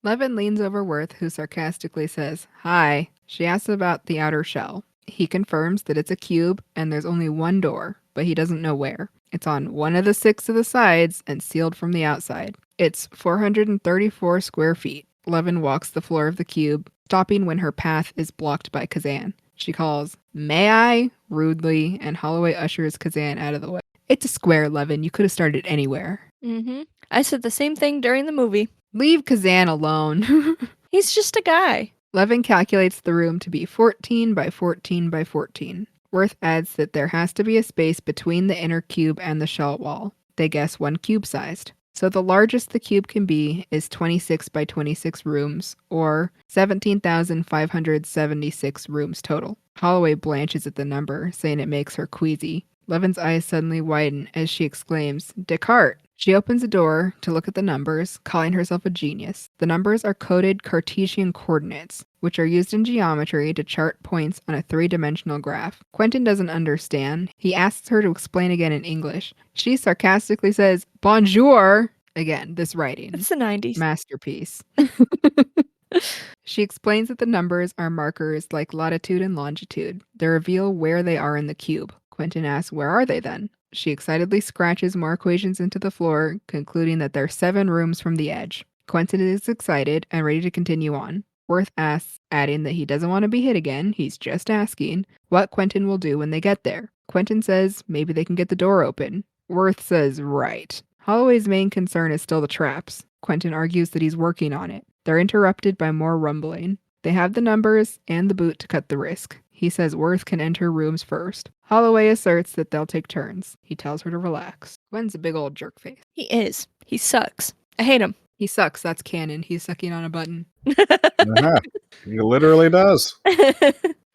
Levin leans over Worth, who sarcastically says, hi. She asks about the outer shell. He confirms that it's a cube and there's only one door, but he doesn't know where. It's on one of the 6 of the sides and sealed from the outside. It's 434 square feet. Levin walks the floor of the cube, stopping when her path is blocked by Kazan. She calls, may I? Rudely, and Holloway ushers Kazan out of the way. It's a square, Levin. You could have started anywhere. Mm-hmm. I said the same thing during the movie. Leave Kazan alone. He's just a guy. Levin calculates the room to be 14 by 14 by 14. Worth adds that there has to be a space between the inner cube and the shell wall. They guess 1 cube-sized. So the largest the cube can be is 26 by 26 rooms, or 17,576 rooms total. Holloway blanches at the number, saying it makes her queasy. Levin's eyes suddenly widen as she exclaims, Descartes! She opens a door to look at the numbers, calling herself a genius. The numbers are coded Cartesian coordinates, which are used in geometry to chart points on a 3-dimensional graph. Quentin doesn't understand. He asks her to explain again in English. She sarcastically says, bonjour! Again, this writing. It's the 90s. Masterpiece. She explains that the numbers are markers like latitude and longitude. They reveal where they are in the cube. Quentin asks, where are they then? She excitedly scratches more equations into the floor, concluding that they're 7 rooms from the edge. Quentin is excited and ready to continue on. Worth asks, adding that he doesn't want to be hit again, he's just asking what Quentin will do when they get there. Quentin says maybe they can get the door open. Worth says right. Holloway's main concern is still the traps. Quentin argues that he's working on it. They're interrupted by more rumbling. They have the numbers and the boot to cut the risk. He says Worth can enter rooms first. Holloway asserts that they'll take turns. He tells her to relax. Gwen's a big old jerk face. He is. He sucks. I hate him. He sucks. That's canon. He's sucking on a button. He literally does.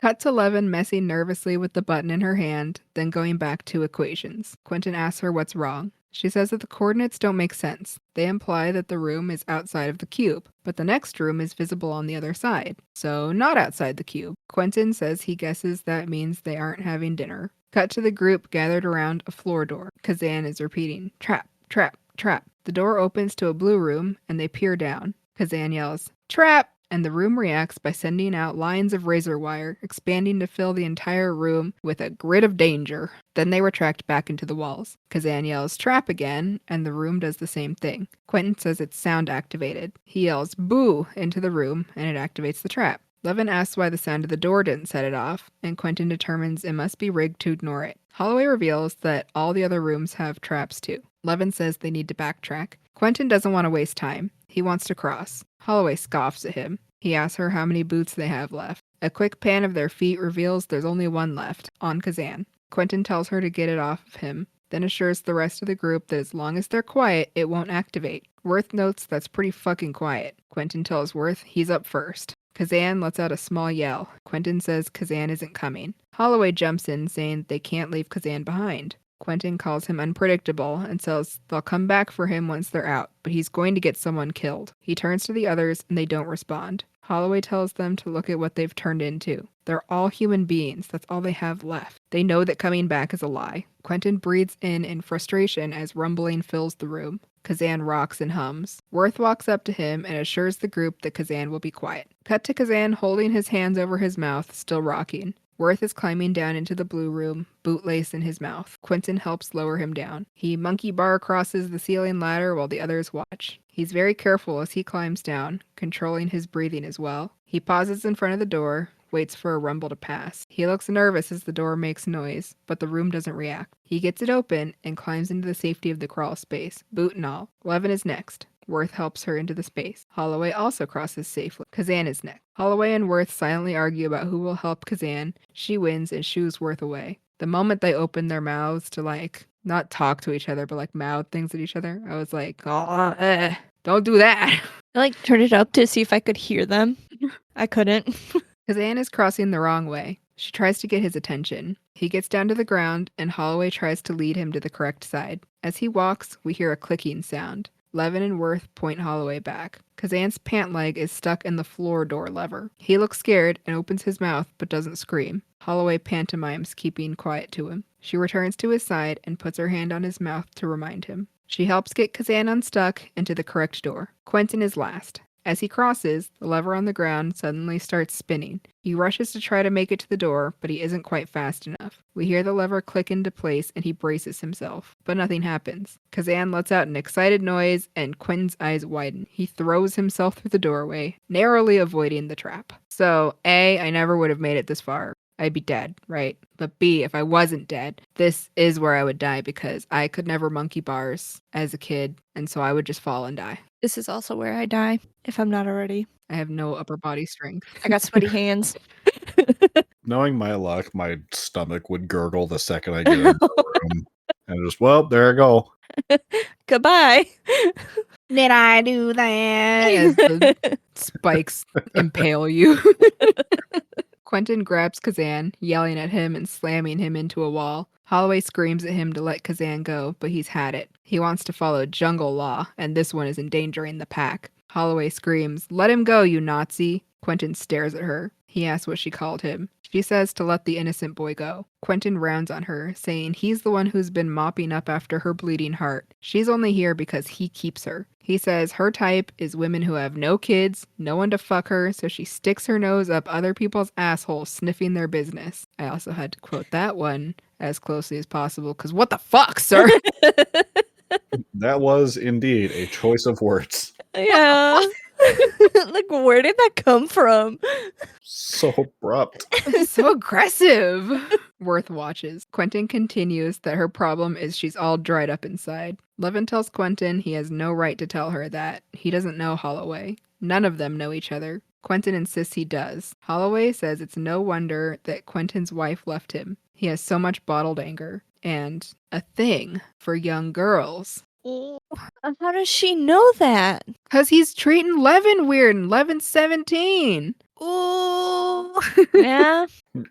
Cut to Levin messing nervously with the button in her hand, then going back to equations. Quentin asks her what's wrong. She says that the coordinates don't make sense. They imply that the room is outside of the cube, but the next room is visible on the other side, so not outside the cube. Quentin says he guesses that means they aren't having dinner. Cut to the group gathered around a floor door. Kazan is repeating, trap, trap, trap. The door opens to a blue room, and they peer down. Kazan yells, trap! And the room reacts by sending out lines of razor wire, expanding to fill the entire room with a grid of danger. Then they retract back into the walls. Kazan yells, trap again, and the room does the same thing. Quentin says it's sound activated. He yells, boo, into the room, and it activates the trap. Levin asks why the sound of the door didn't set it off, and Quentin determines it must be rigged to ignore it. Holloway reveals that all the other rooms have traps too. Levin says they need to backtrack. Quentin doesn't want to waste time. He wants to cross. Holloway scoffs at him. He asks her how many boots they have left. A quick pan of their feet reveals there's only one left, on Kazan. Quentin tells her to get it off of him, then assures the rest of the group that as long as they're quiet, it won't activate. Worth notes that's pretty fucking quiet. Quentin tells Worth he's up first. Kazan lets out a small yell. Quentin says Kazan isn't coming. Holloway jumps in, saying they can't leave Kazan behind. Quentin calls him unpredictable and says they'll come back for him once they're out, but he's going to get someone killed. He turns to the others and they don't respond. Holloway tells them to look at what they've turned into. They're all human beings. That's all they have left. They know that coming back is a lie. Quentin breathes in frustration as rumbling fills the room. Kazan rocks and hums. Worth walks up to him and assures the group that Kazan will be quiet. Cut to Kazan holding his hands over his mouth, still rocking. Worth is climbing down into the blue room, bootlace in his mouth. Quentin helps lower him down. He monkey bar crosses the ceiling ladder while the others watch. He's very careful as he climbs down, controlling his breathing as well. He pauses in front of the door, waits for a rumble to pass. He looks nervous as the door makes noise, but the room doesn't react. He gets it open and climbs into the safety of the crawl space, boot and all. Levin is next. Worth helps her into the space. Holloway also crosses safely. Kazan is next. Holloway and Worth silently argue about who will help Kazan. She wins and shoos Worth away. The moment they open their mouths to not talk to each other, but mouth things at each other, I was like, don't do that. I turned it up to see if I could hear them. I couldn't. Kazan is crossing the wrong way. She tries to get his attention. He gets down to the ground, and Holloway tries to lead him to the correct side. As he walks, we hear a clicking sound. Levin and Worth point Holloway back. Kazan's pant leg is stuck in the floor door lever. He looks scared and opens his mouth but doesn't scream. Holloway pantomimes keeping quiet to him. She returns to his side and puts her hand on his mouth to remind him. She helps get Kazan unstuck and to the correct door. Quentin is last. As he crosses, the lever on the ground suddenly starts spinning. He rushes to try to make it to the door, but he isn't quite fast enough. We hear the lever click into place and he braces himself, but nothing happens. Kazan lets out an excited noise and Quentin's eyes widen. He throws himself through the doorway, narrowly avoiding the trap. So, A, I never would have made it this far. I'd be dead, right? But B, if I wasn't dead, this is where I would die because I could never monkey bars as a kid, and so I would just fall and die. This is also where I die, if I'm not already. I have no upper body strength. I got sweaty hands. Knowing my luck, my stomach would gurgle the second I get into the room. And just, well, there I go. Goodbye. Did I do that? As the spikes impale you. Quentin grabs Kazan, yelling at him and slamming him into a wall. Holloway screams at him to let Kazan go, but he's had it. He wants to follow jungle law, and this one is endangering the pack. Holloway screams, "Let him go, you Nazi!" Quentin stares at her. He asks what she called him. She says to let the innocent boy go. Quentin rounds on her, saying he's the one who's been mopping up after her bleeding heart. She's only here because he keeps her. He says her type is women who have no kids, no one to fuck her, so she sticks her nose up other people's assholes sniffing their business. I also had to quote that one as closely as possible, because what the fuck, sir? That was indeed a choice of words. Yeah. Like, where did that come from? So abrupt. So aggressive. Worth watches. Quentin continues that her problem is she's all dried up inside. Levin tells Quentin he has no right to tell her that. He doesn't know Holloway. None of them know each other. Quentin insists he does. Holloway says it's no wonder that Quentin's wife left him. He has so much bottled anger. And a thing for young girls. How does she know that? Because he's treating Levin weird and Levin's 17. Ooh. Yeah.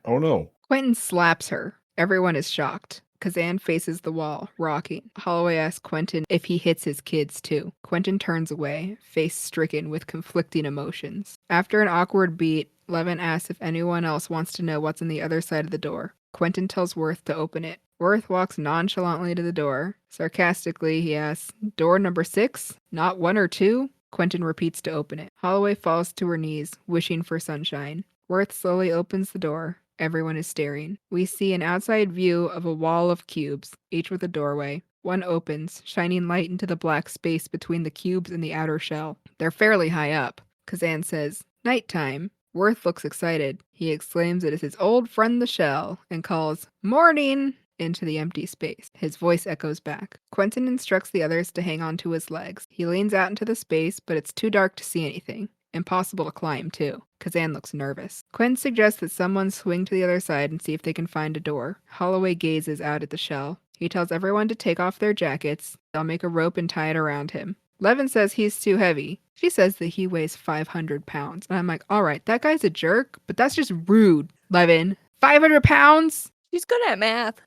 Oh no. Quentin slaps her. Everyone is shocked. Kazan faces the wall, rocking. Holloway asks Quentin if he hits his kids too. Quentin turns away, face stricken with conflicting emotions. After an awkward beat, Levin asks if anyone else wants to know what's on the other side of the door. Quentin tells Worth to open it. Worth walks nonchalantly to the door. Sarcastically, he asks, "Door number 6? Not 1 or 2?" Quentin repeats to open it. Holloway falls to her knees, wishing for sunshine. Worth slowly opens the door. Everyone is staring. We see an outside view of a wall of cubes, each with a doorway. One opens, shining light into the black space between the cubes and the outer shell. They're fairly high up. Kazan says, "Nighttime." Worth looks excited. He exclaims it is his old friend the shell and calls, "Morning!" into the empty space. His voice echoes back. Quentin instructs the others to hang on to his legs. He leans out into the space, but it's too dark to see anything. Impossible to climb, too. Kazan looks nervous. Quinn suggests that someone swing to the other side and see if they can find a door. Holloway gazes out at the shell. He tells everyone to take off their jackets. They'll make a rope and tie it around him. Levin says he's too heavy. She says that he weighs 500 pounds. And I'm like, all right, that guy's a jerk, but that's just rude, Levin. 500 pounds? She's good at math.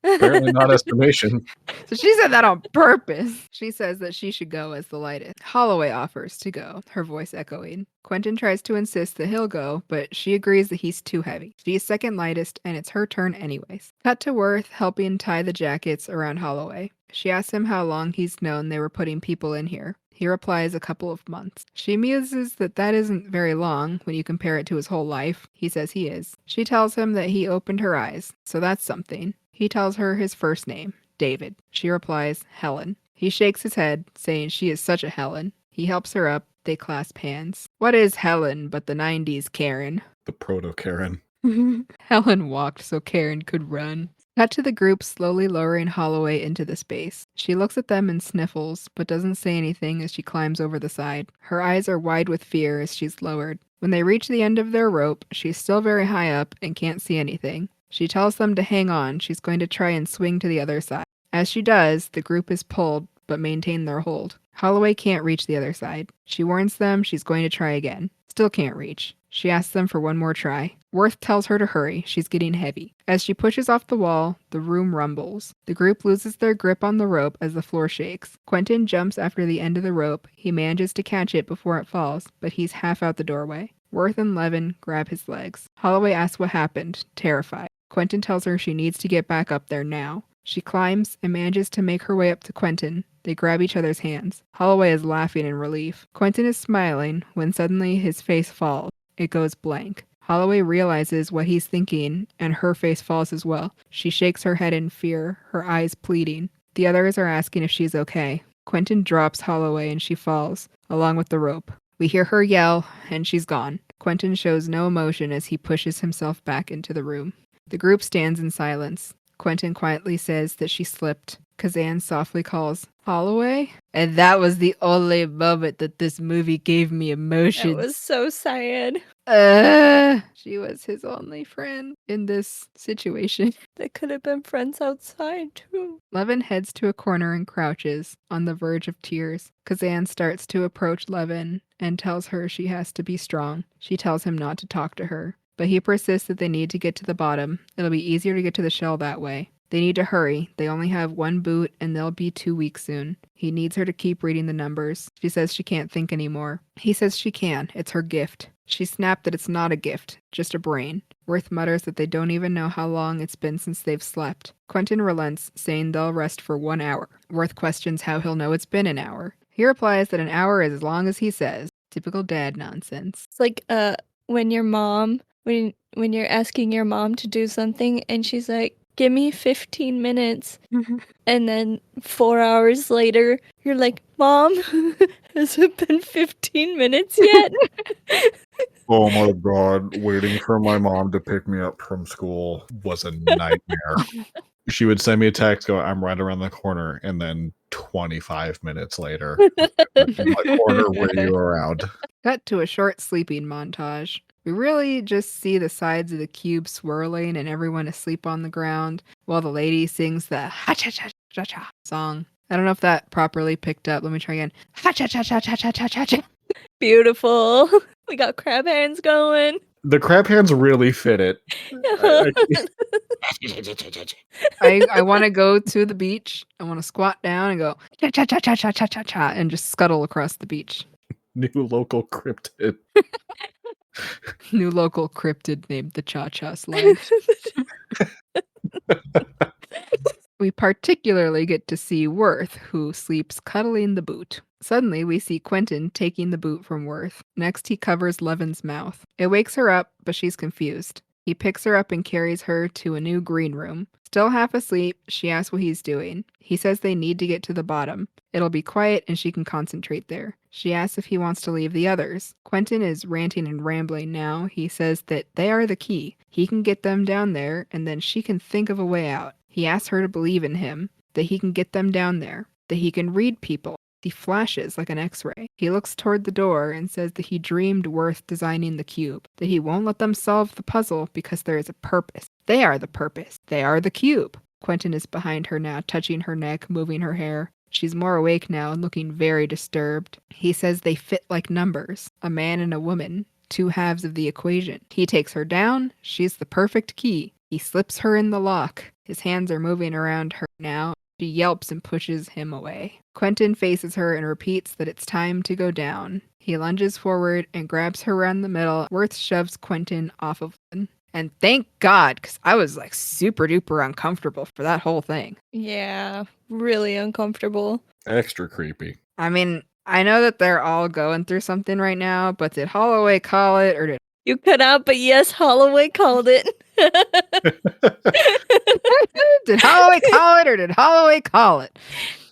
Apparently not estimation. So she said that on purpose. She says that she should go as the lightest. Holloway offers to go, her voice echoing. Quentin tries to insist that he'll go, but she agrees that he's too heavy. She's second lightest, and it's her turn anyways. Cut to Worth helping tie the jackets around Holloway. She asks him how long he's known they were putting people in here. He replies a couple of months. She muses that that isn't very long when you compare it to his whole life. He says he is. She tells him that he opened her eyes, so that's something. He tells her his first name, David. She replies, Helen. He shakes his head, saying she is such a Helen. He helps her up. They clasp hands. What is Helen but the 90s Karen? The proto-Karen. Helen walked so Karen could run. Cut to the group slowly lowering Holloway into the space. She looks at them and sniffles, but doesn't say anything as she climbs over the side. Her eyes are wide with fear as she's lowered. When they reach the end of their rope, she's still very high up and can't see anything. She tells them to hang on. She's going to try and swing to the other side. As she does, the group is pulled, but maintain their hold. Holloway can't reach the other side. She warns them she's going to try again. Still can't reach. She asks them for one more try. Worth tells her to hurry. She's getting heavy. As she pushes off the wall, the room rumbles. The group loses their grip on the rope as the floor shakes. Quentin jumps after the end of the rope. He manages to catch it before it falls, but he's half out the doorway. Worth and Levin grab his legs. Holloway asks what happened, terrified. Quentin tells her she needs to get back up there now. She climbs and manages to make her way up to Quentin. They grab each other's hands. Holloway is laughing in relief. Quentin is smiling when suddenly his face falls. It goes blank. Holloway realizes what he's thinking, and her face falls as well. She shakes her head in fear, her eyes pleading. The others are asking if she's okay. Quentin drops Holloway and she falls, along with the rope. We hear her yell, and she's gone. Quentin shows no emotion as he pushes himself back into the room. The group stands in silence. Quentin quietly says that she slipped. Kazan softly calls, Holloway? And that was the only moment that this movie gave me emotions. That was so sad. She was his only friend in this situation. They could have been friends outside, too. Levin heads to a corner and crouches, on the verge of tears. Kazan starts to approach Levin and tells her she has to be strong. She tells him not to talk to her, but he persists that they need to get to the bottom. It'll be easier to get to the shell that way. They need to hurry. They only have one boot, and they'll be 2 weeks soon. He needs her to keep reading the numbers. She says she can't think anymore. He says she can. It's her gift. She snapped that it's not a gift, just a brain. Worth mutters that they don't even know how long it's been since they've slept. Quentin relents, saying they'll rest for 1 hour. Worth questions how he'll know it's been an hour. He replies that an hour is as long as he says. Typical dad nonsense. It's like when your mom, when you're asking your mom to do something and she's like, give me 15 minutes. And then 4 hours later, you're like, Mom, has it been 15 minutes yet? Oh my god, waiting for my mom to pick me up from school was a nightmare. She would send me a text going, I'm right around the corner, and then 25 minutes later, in what corner were you around? Cut to a short sleeping montage. We really just see the sides of the cube swirling and everyone asleep on the ground while the lady sings the ha-cha-cha-cha-cha song. I don't know if that properly picked up. Let me try again. Ha-cha-cha-cha-cha-cha-cha-cha. Beautiful. We got crab hands going. The crab hands really fit it. I want to go to the beach. I want to squat down and go cha-cha-cha-cha-cha-cha-cha and just scuttle across the beach. New local cryptid. New local cryptid named the Cha-Cha Slide. We particularly get to see Worth, who sleeps cuddling the boot. Suddenly, we see Quentin taking the boot from Worth. Next, he covers Levin's mouth. It wakes her up, but she's confused. He picks her up and carries her to a new green room. Still half asleep, she asks what he's doing. He says they need to get to the bottom. It'll be quiet and she can concentrate there. She asks if he wants to leave the others. Quentin is ranting and rambling now. He says that they are the key. He can get them down there, and then she can think of a way out. He asks her to believe in him, that he can get them down there, that he can read people. He flashes like an X-ray. He looks toward the door and says that he dreamed Worth designing the cube, that he won't let them solve the puzzle because there is a purpose. They are the purpose. They are the cube. Quentin is behind her now, touching her neck, moving her hair. She's more awake now and looking very disturbed. He says they fit like numbers, a man and a woman, two halves of the equation. He takes her down. She's the perfect key. He slips her in the lock. His hands are moving around her now. She yelps and pushes him away. Quentin faces her and repeats that it's time to go down. He lunges forward and grabs her around the middle. Worth shoves Quentin off of Lynn. And thank God, because I was like super duper uncomfortable for that whole thing. Yeah, really uncomfortable. Extra creepy. I mean, I know that they're all going through something right now, but did Holloway call it or did you cut out, but yes, Holloway called it. Did Holloway call it or did Holloway call it?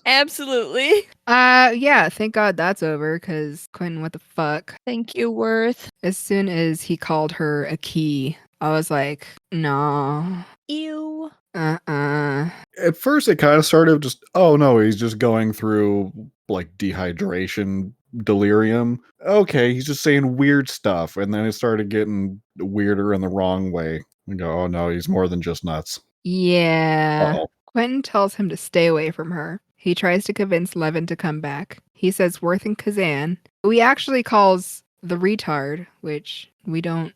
Absolutely. Yeah, thank God that's over, because Quentin, what the fuck? Thank you, Worth. As soon as he called her a key, I was like, no. Ew. At first, it kind of started just, oh no, he's just going through like dehydration delirium. Okay, he's just saying weird stuff. And then it started getting weirder in the wrong way. You go, oh no, he's more than just nuts. Yeah. Uh-oh. Quentin tells him to stay away from her. He tries to convince Levin to come back. He says Worth and Kazan, who he actually calls the retard, which we don't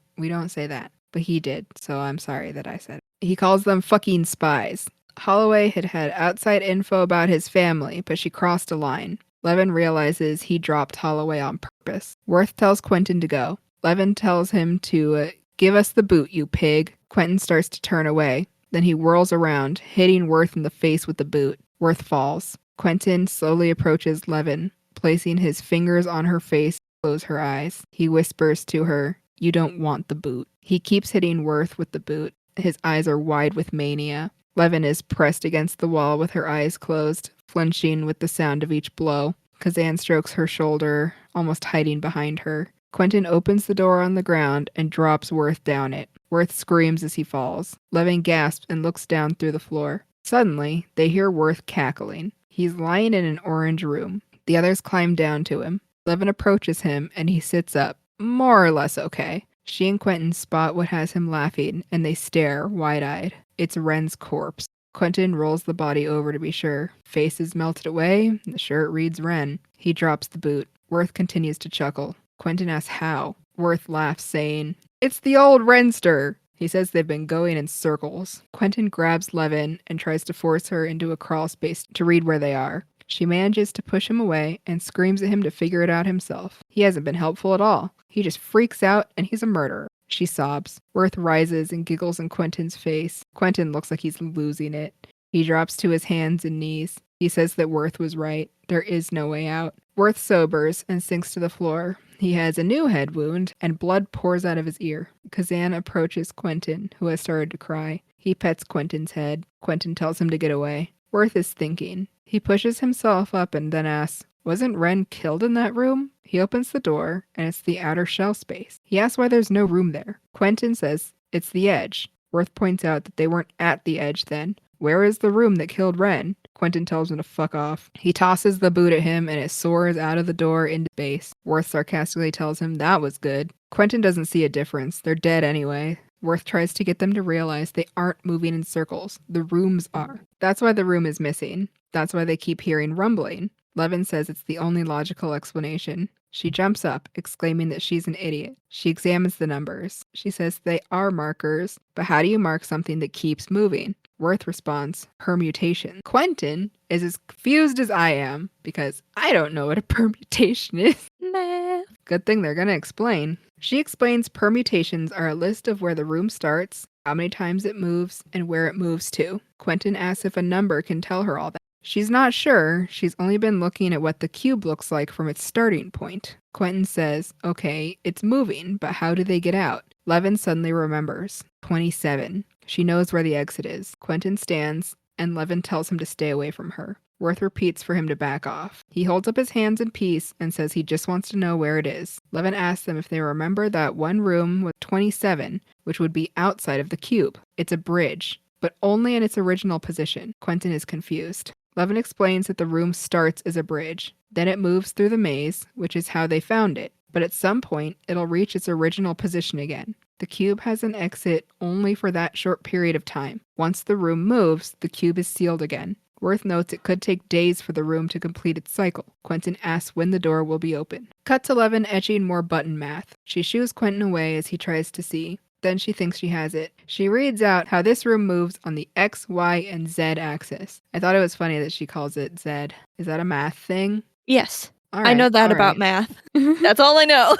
say that, but he did, so I'm sorry that I said it. He calls them fucking spies. Holloway had outside info about his family, but she crossed a line. Levin realizes he dropped Holloway on purpose. Worth tells Quentin to go. Levin tells him to give us the boot, you pig. Quentin starts to turn away. Then he whirls around, hitting Worth in the face with the boot. Worth falls. Quentin slowly approaches Levin, placing his fingers on her face to close her eyes. He whispers to her, "You don't want the boot." He keeps hitting Worth with the boot. His eyes are wide with mania. Levin is pressed against the wall with her eyes closed, flinching with the sound of each blow. Kazan strokes her shoulder, almost hiding behind her. Quentin opens the door on the ground and drops Worth down it. Worth screams as he falls. Levin gasps and looks down through the floor. Suddenly, they hear Worth cackling. He's lying in an orange room. The others climb down to him. Levin approaches him and he sits up, more or less okay. She and Quentin spot what has him laughing, and they stare, wide-eyed. It's Ren's corpse. Quentin rolls the body over to be sure. Face is melted away. The shirt reads Ren. He drops the boot. Worth continues to chuckle. Quentin asks how. Worth laughs, saying, "It's the old Renster." He says they've been going in circles. Quentin grabs Levin and tries to force her into a crawl space to read where they are. She manages to push him away and screams at him to figure it out himself. He hasn't been helpful at all. He just freaks out and he's a murderer. She sobs. Worth rises and giggles in Quentin's face. Quentin looks like he's losing it. He drops to his hands and knees. He says that Worth was right. There is no way out. Worth sobers and sinks to the floor. He has a new head wound, and blood pours out of his ear. Kazan approaches Quentin, who has started to cry. He pets Quentin's head. Quentin tells him to get away. Worth is thinking. He pushes himself up and then asks, wasn't Ren killed in that room? He opens the door, and it's the outer shell space. He asks why there's no room there. Quentin says it's the edge. Worth points out that they weren't at the edge then. Where is the room that killed Ren? Quentin tells him to fuck off. He tosses the boot at him and it soars out of the door into space. Worth sarcastically tells him that was good. Quentin doesn't see a difference. They're dead anyway. Worth tries to get them to realize they aren't moving in circles. The rooms are. That's why the room is missing. That's why they keep hearing rumbling. Levin says it's the only logical explanation. She jumps up, exclaiming that she's an idiot. She examines the numbers. She says they are markers, but how do you mark something that keeps moving? Worth responds, permutation. Quentin is as confused as I am, because I don't know what a permutation is. Math. Good thing they're going to explain. She explains permutations are a list of where the room starts, how many times it moves, and where it moves to. Quentin asks if a number can tell her all that. She's not sure. She's only been looking at what the cube looks like from its starting point. Quentin says, okay, it's moving, but how do they get out? Levin suddenly remembers. 27. She knows where the exit is. Quentin stands, and Levin tells him to stay away from her. Worth repeats for him to back off. He holds up his hands in peace and says he just wants to know where it is. Levin asks them if they remember that one room with 27, which would be outside of the cube. It's a bridge, but only in its original position. Quentin is confused. Levin explains that the room starts as a bridge. Then it moves through the maze, which is how they found it. But at some point, it'll reach its original position again. The cube has an exit only for that short period of time. Once the room moves, the cube is sealed again. Worth notes it could take days for the room to complete its cycle. Quentin asks when the door will be open. Cut to Levin etching more button math. She shoos Quentin away as he tries to see. Then she thinks she has it. She reads out how this room moves on the X, Y, and Z axis. I thought it was funny that she calls it Z. Is that a math thing? Yes. All right, I know that about math. That's all I know.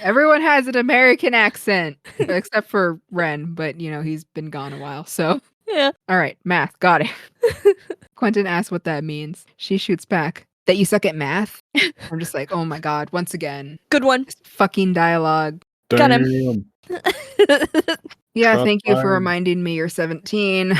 Everyone has an American accent, except for Ren, but he's been gone a while, so. Yeah. All right, math, got it. Quentin asks what that means. She shoots back, that you suck at math? I'm just like, oh my god, once again. Good one. This fucking dialogue. Got him. Yeah, Shot thank you for fired. reminding me you're 17.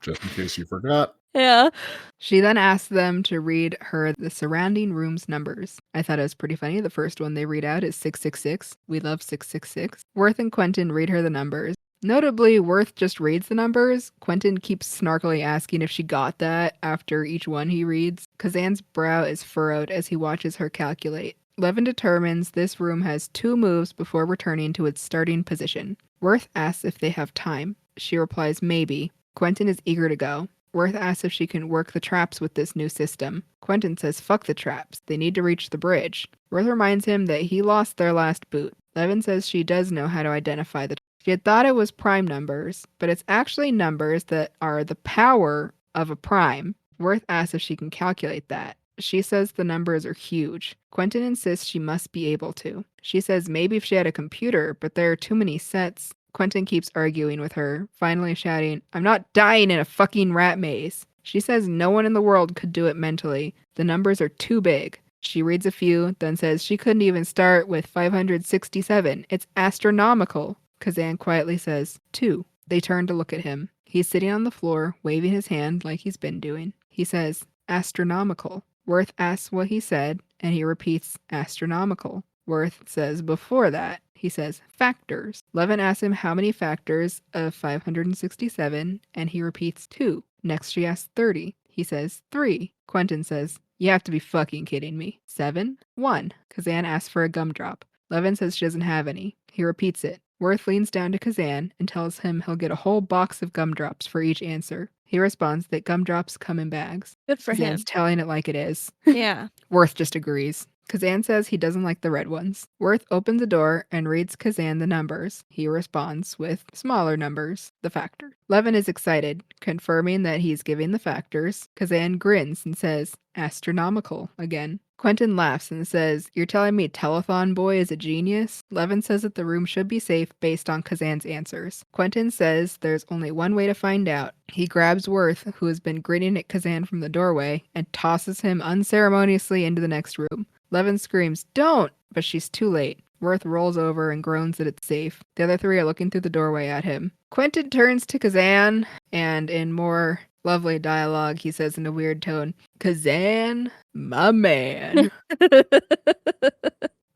Just in case you forgot. Yeah. She then asks them to read her the surrounding room's numbers. I thought it was pretty funny. The first one they read out is 666. We love 666. Worth and Quentin read her the numbers. Notably, Worth just reads the numbers. Quentin keeps snarkily asking if she got that after each one he reads. Kazan's brow is furrowed as he watches her calculate. Levin determines this room has 2 moves before returning to its starting position. Worth asks if they have time. She replies maybe. Quentin is eager to go. Worth asks if she can work the traps with this new system. Quentin says fuck the traps. They need to reach the bridge. Worth reminds him that he lost their last boot. Levin says she does know how to identify the. She had thought it was prime numbers, but it's actually numbers that are the power of a prime. Worth asks if she can calculate that. She says the numbers are huge. Quentin insists she must be able to. She says maybe if she had a computer, but there are too many sets. Quentin keeps arguing with her, finally shouting, I'm not dying in a fucking rat maze. She says no one in the world could do it mentally. The numbers are too big. She reads a few, then says she couldn't even start with 567. It's astronomical. Kazan quietly says, 2. They turn to look at him. He's sitting on the floor, waving his hand like he's been doing. He says, astronomical. Worth asks what he said, and he repeats, astronomical. Worth says before that. He says, factors. Levin asks him how many factors of 567, and he repeats 2. Next she asks 30. He says 3. Quentin says, you have to be fucking kidding me. 7? 1. Kazan asks for a gumdrop. Levin says she doesn't have any. He repeats it. Worth leans down to Kazan and tells him he'll get a whole box of gumdrops for each answer. He responds that gumdrops come in bags. Good for Kazan's him. telling it like it is. Yeah. Worth just agrees. Kazan says he doesn't like the red ones. Worth opens the door and reads Kazan the numbers. He responds with smaller numbers, the factor. Levin is excited, confirming that he's giving the factors. Kazan grins and says, astronomical, again. Quentin laughs and says, you're telling me Telethon Boy is a genius? Levin says that the room should be safe based on Kazan's answers. Quentin says there's only one way to find out. He grabs Worth, who has been grinning at Kazan from the doorway, and tosses him unceremoniously into the next room. Levin screams, don't! But she's too late. Worth rolls over and groans that it's safe. The other three are looking through the doorway at him. Quentin turns to Kazan, and in more lovely dialogue, he says in a weird tone, Kazan, my man.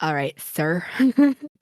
All right, sir.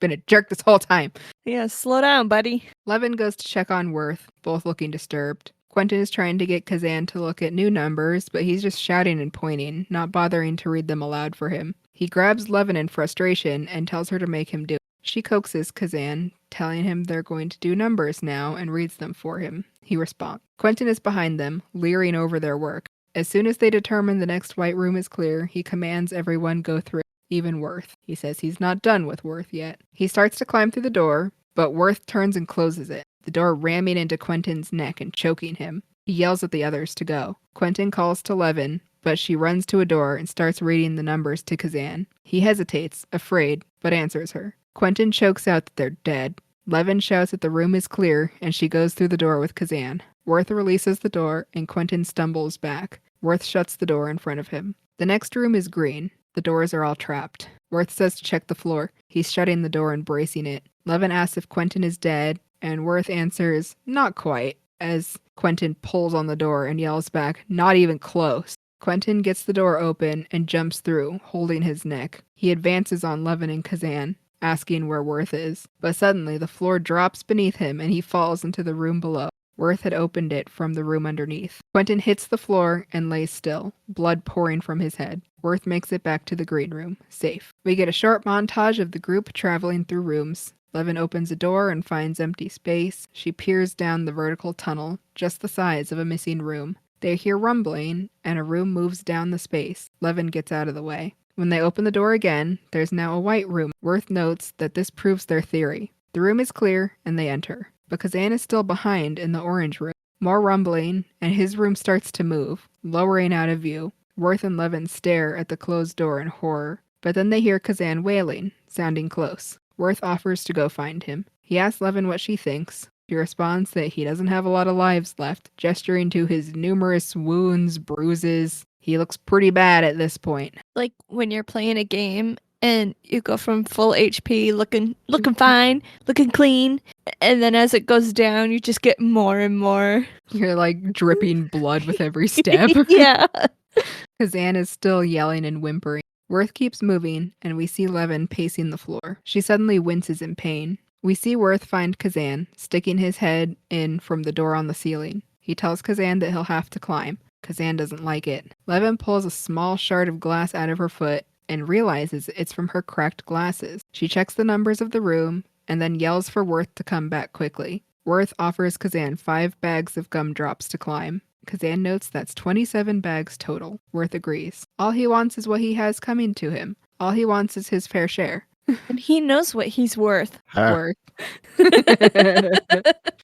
Been a jerk this whole time. Yeah, slow down, buddy. Levin goes to check on Worth, both looking disturbed. Quentin is trying to get Kazan to look at new numbers, but he's just shouting and pointing, not bothering to read them aloud for him. He grabs Levin in frustration and tells her to make him do it. She coaxes Kazan, telling him they're going to do numbers now, and reads them for him. He responds. Quentin is behind them, leering over their work. As soon as they determine the next white room is clear, he commands everyone go through, even Worth. He says he's not done with Worth yet. He starts to climb through the door, but Worth turns and closes it, the door ramming into Quentin's neck and choking him. He yells at the others to go. Quentin calls to Levin, but she runs to a door and starts reading the numbers to Kazan. He hesitates, afraid, but answers her. Quentin chokes out that they're dead. Levin shouts that the room is clear, and she goes through the door with Kazan. Worth releases the door, and Quentin stumbles back. Worth shuts the door in front of him. The next room is green. The doors are all trapped. Worth says to check the floor. He's shutting the door and bracing it. Levin asks if Quentin is dead, and Worth answers, not quite, as Quentin pulls on the door and yells back, not even close. Quentin gets the door open and jumps through, holding his neck. He advances on Levin and Kazan, asking where Worth is. But suddenly the floor drops beneath him and he falls into the room below. Worth had opened it from the room underneath. Quentin hits the floor and lays still, blood pouring from his head. Worth makes it back to the green room, safe. We get a short montage of the group traveling through rooms. Levin opens a door and finds empty space. She peers down the vertical tunnel, just the size of a missing room. They hear rumbling, and a room moves down the space. Levin gets out of the way. When they open the door again, there's now a white room. Worth notes that this proves their theory. The room is clear, and they enter. But Kazan is still behind in the orange room. More rumbling, and his room starts to move, lowering out of view. Worth and Levin stare at the closed door in horror. But then they hear Kazan wailing, sounding close. Worth offers to go find him. He asks Levin what she thinks. She responds that he doesn't have a lot of lives left, gesturing to his numerous wounds, bruises. He looks pretty bad at this point. Like when you're playing a game and you go from full HP, looking fine, looking clean, and then as it goes down, you just get more and more. You're like dripping blood with every step. Yeah. Kazan is still yelling and whimpering. Worth keeps moving, and we see Levin pacing the floor. She suddenly winces in pain. We see Worth find Kazan, sticking his head in from the door on the ceiling. He tells Kazan that he'll have to climb. Kazan doesn't like it. Levin pulls a small shard of glass out of her foot and realizes it's from her cracked glasses. She checks the numbers of the room and then yells for Worth to come back quickly. Worth offers Kazan 5 bags of gumdrops to climb. Kazan notes that's 27 bags total. Worth agrees. All he wants is what he has coming to him. All he wants is his fair share. And he knows what he's worth. Worth.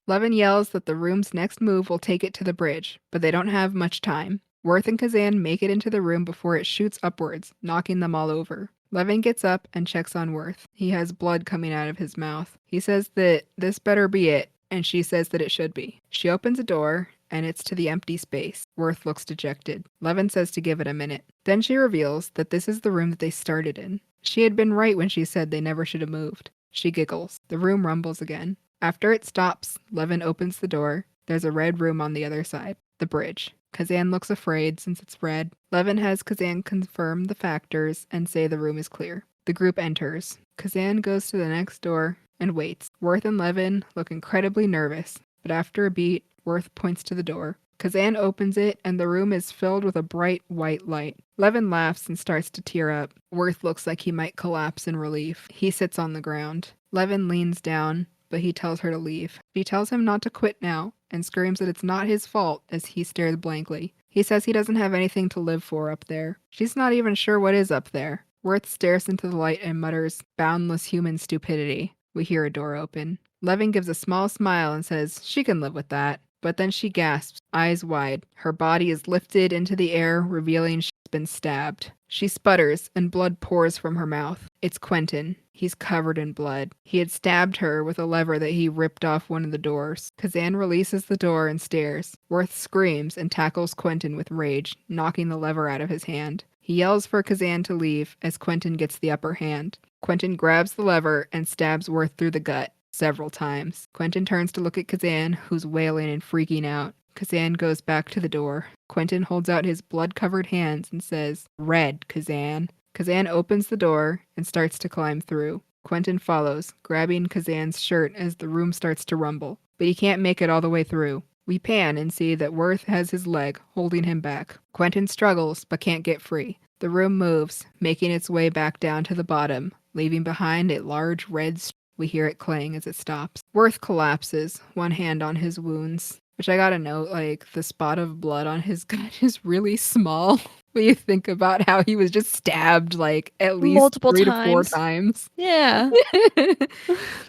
Levin yells that the room's next move will take it to the bridge, but they don't have much time. Worth and Kazan make it into the room before it shoots upwards, knocking them all over. Levin gets up and checks on Worth. He has blood coming out of his mouth. He says that this better be it, and she says that it should be. She opens a door, and it's to the empty space. Worth looks dejected. Levin says to give it a minute. Then she reveals that this is the room that they started in. She had been right when she said they never should have moved. She giggles. The room rumbles again. After it stops, Levin opens the door. There's a red room on the other side. The bridge. Kazan looks afraid since it's red. Levin has Kazan confirm the factors and say the room is clear. The group enters. Kazan goes to the next door and waits. Worth and Levin look incredibly nervous, but after a beat, Worth points to the door. Kazan opens it, and the room is filled with a bright white light. Levin laughs and starts to tear up. Worth looks like he might collapse in relief. He sits on the ground. Levin leans down, but he tells her to leave. She tells him not to quit now, and screams that it's not his fault as he stares blankly. He says he doesn't have anything to live for up there. She's not even sure what is up there. Worth stares into the light and mutters, "Boundless human stupidity." We hear a door open. Levin gives a small smile and says she can live with that. But then she gasps, eyes wide. Her body is lifted into the air, revealing she's been stabbed. She sputters, and blood pours from her mouth. It's Quentin. He's covered in blood. He had stabbed her with a lever that he ripped off one of the doors. Kazan releases the door and stares. Worth screams and tackles Quentin with rage, knocking the lever out of his hand. He yells for Kazan to leave as Quentin gets the upper hand. Quentin grabs the lever and stabs Worth through the gut several times. Quentin turns to look at Kazan, who's wailing and freaking out. Kazan goes back to the door. Quentin holds out his blood-covered hands and says, "Red, Kazan." Kazan opens the door and starts to climb through. Quentin follows, grabbing Kazan's shirt as the room starts to rumble. But he can't make it all the way through. We pan and see that Worth has his leg, holding him back. Quentin struggles, but can't get free. The room moves, making its way back down to the bottom, leaving behind a large red streak. We hear it clang as it stops. Worth collapses, one hand on his wounds. Which I gotta note, like, the spot of blood on his gut is really small. When you think about how he was just stabbed, like, at least Multiple 3 to 4 times. times. Yeah.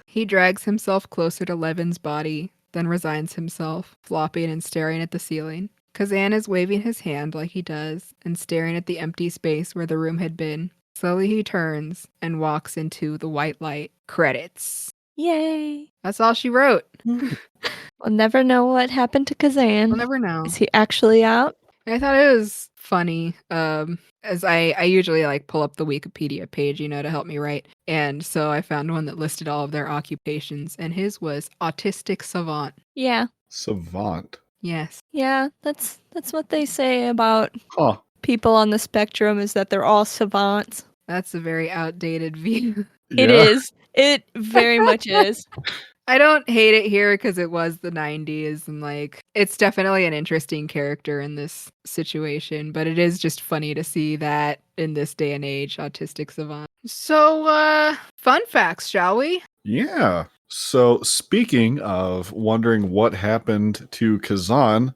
He drags himself closer to Levin's body, then resigns himself, flopping and staring at the ceiling. Kazan is waving his hand like he does, and staring at the empty space where the room had been. Slowly he turns and walks into the white light. Credits. Yay. That's all she wrote. We'll never know what happened to Kazan. We'll never know. Is he actually out? I thought it was funny, as I usually like pull up the Wikipedia page, to help me write. And so I found one that listed all of their occupations, and his was autistic savant. Yeah. Savant. Yes. Yeah, that's what they say about Huh. people on the spectrum, is that they're all savants. That's a very outdated view. It is. It very much is. I don't hate it here because it was the 90s and like it's definitely an interesting character in this situation, but it is just funny to see that in this day and age, autistic savant. So, fun facts, shall we? Yeah. So speaking of wondering what happened to Kazan,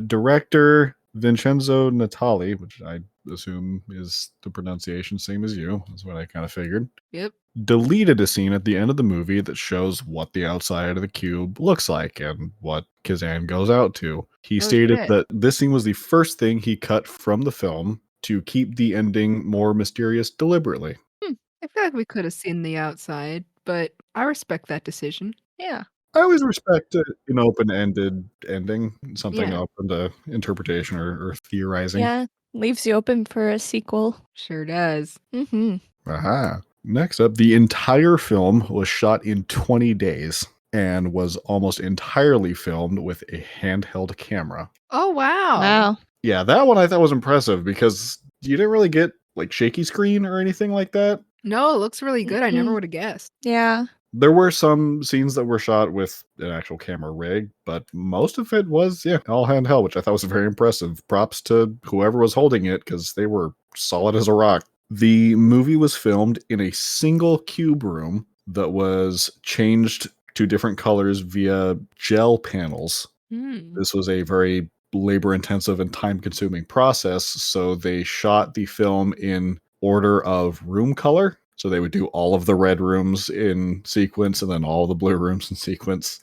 director Vincenzo Natali, which I assume is the pronunciation same as you, is what I kind of figured. Yep. Deleted a scene at the end of the movie that shows what the outside of the cube looks like and what Kazan goes out to. He stated that this scene was the first thing he cut from the film to keep the ending more mysterious deliberately. I feel like we could have seen the outside, but I respect that decision. Yeah. I always respect an open-ended ending, something open to interpretation or theorizing. Yeah. Leaves you open for a sequel. Sure does. Mm-hmm. Aha. Next up, the entire film was shot in 20 days and was almost entirely filmed with a handheld camera. Oh, wow. Wow. Yeah, that one I thought was impressive because you didn't really get like shaky screen or anything like that. No, it looks really good. I never would have guessed. Yeah. There were some scenes that were shot with an actual camera rig, but most of it was, all handheld, which I thought was very impressive. Props to whoever was holding it because they were solid as a rock. The movie was filmed in a single cube room that was changed to different colors via gel panels. This was a very labor-intensive and time-consuming process, so they shot the film in order of room color. So they would do all of the red rooms in sequence and then all the blue rooms in sequence.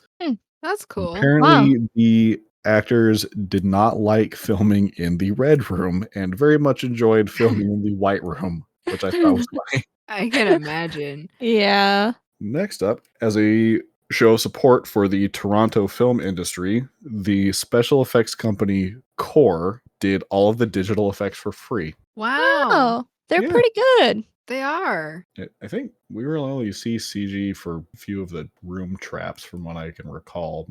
That's cool. Apparently, the actors did not like filming in the red room and very much enjoyed filming in the white room, which I thought was funny. I can imagine. Yeah. Next up, as a show of support for the Toronto film industry, the special effects company Core did all of the digital effects for free. Wow. Oh, they're pretty good. They are. I think we will only see CG for a few of the room traps from what I can recall.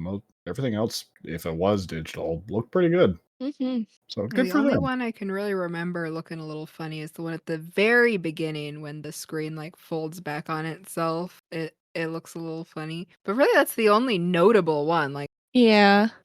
Everything else, if it was digital, looked pretty good. Mm-hmm. So good The for only them. one I can really remember looking a little funny is the one at the very beginning when the screen like folds back on itself. It looks a little funny. But really that's the only notable one, like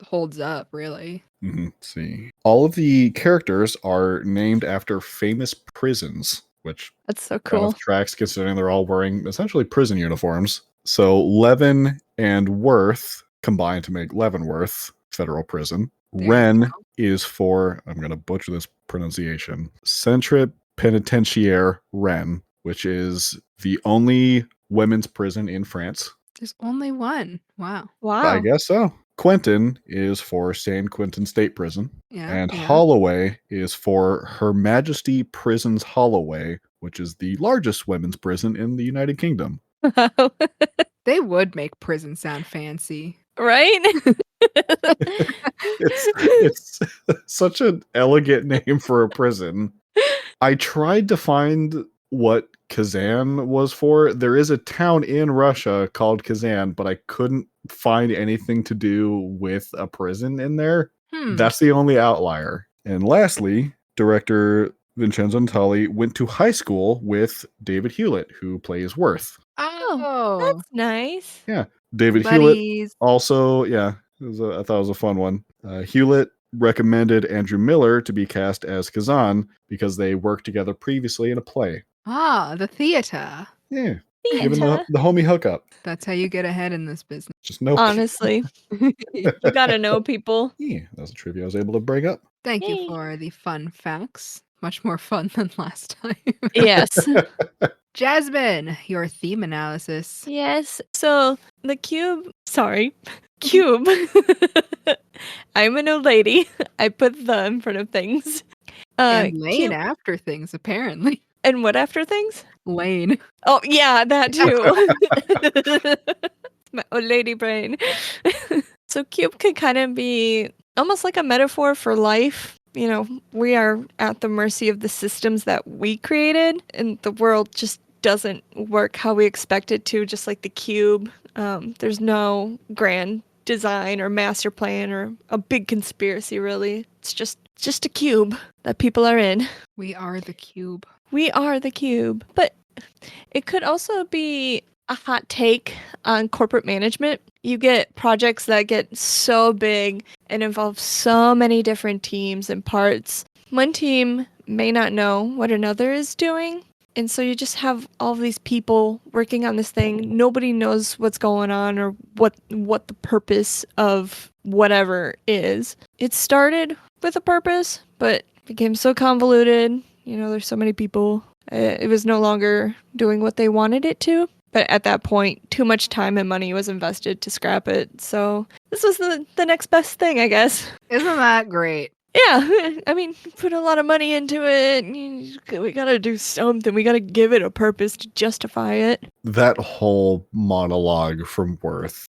holds up, really. Let's see. All of the characters are named after famous prisons, which that's so cool. Tracks considering they're all wearing essentially prison uniforms. So Levin and Worth combined to make Leavenworth Federal Prison. Ren is for, I'm going to butcher this pronunciation, Centrip Penitentiaire Rennes, which is the only women's prison in France. There's only one. Wow. I guess so. Quentin is for San Quentin State Prison. Yeah. And Holloway is for Her Majesty Prisons Holloway, which is the largest women's prison in the United Kingdom. They would make prison sound fancy. Right? It's such an elegant name for a prison. I tried to find what Kazan was for. There is a town in Russia called Kazan, but I couldn't find anything to do with a prison in there. That's the only outlier. And lastly, director Vincenzo Natali went to high school with David Hewlett, who plays Worth. Oh, that's nice. Yeah. David Hewlett also, I thought it was a fun one. Hewlett recommended Andrew Miller to be cast as Kazan because they worked together previously in a play. Ah, the theater. Yeah. Given the homie hookup. That's how you get ahead in this business. Just know. Honestly. You gotta know people. Yeah, that was a trivia I was able to bring up. Thank you for the fun facts. Much more fun than last time. Yes. Jasmine, your theme analysis. Yes. So the cube. I'm an old lady. I put the in front of things. And Lane after things, apparently. And what after things? Lane. Oh, yeah, that too. My old lady brain. So cube could kind of be almost like a metaphor for life. You know, we are at the mercy of the systems that we created, and the world just doesn't work how we expect it to, just like the cube. There's no grand design or master plan or a big conspiracy, really. It's just a cube that people are in. We are the cube. We are the cube. But it could also be a hot take on corporate management. You get projects that get so big and involve so many different teams and parts. One team may not know what another is doing. And so you just have all these people working on this thing. Nobody knows what's going on or what the purpose of whatever is. It started with a purpose, but became so convoluted. You know, there's so many people. It was no longer doing what they wanted it to. But at that point, too much time and money was invested to scrap it. So this was the next best thing, I guess. Isn't that great? Yeah, I mean, put a lot of money into it. We gotta do something. We gotta give it a purpose to justify it. That whole monologue from Worth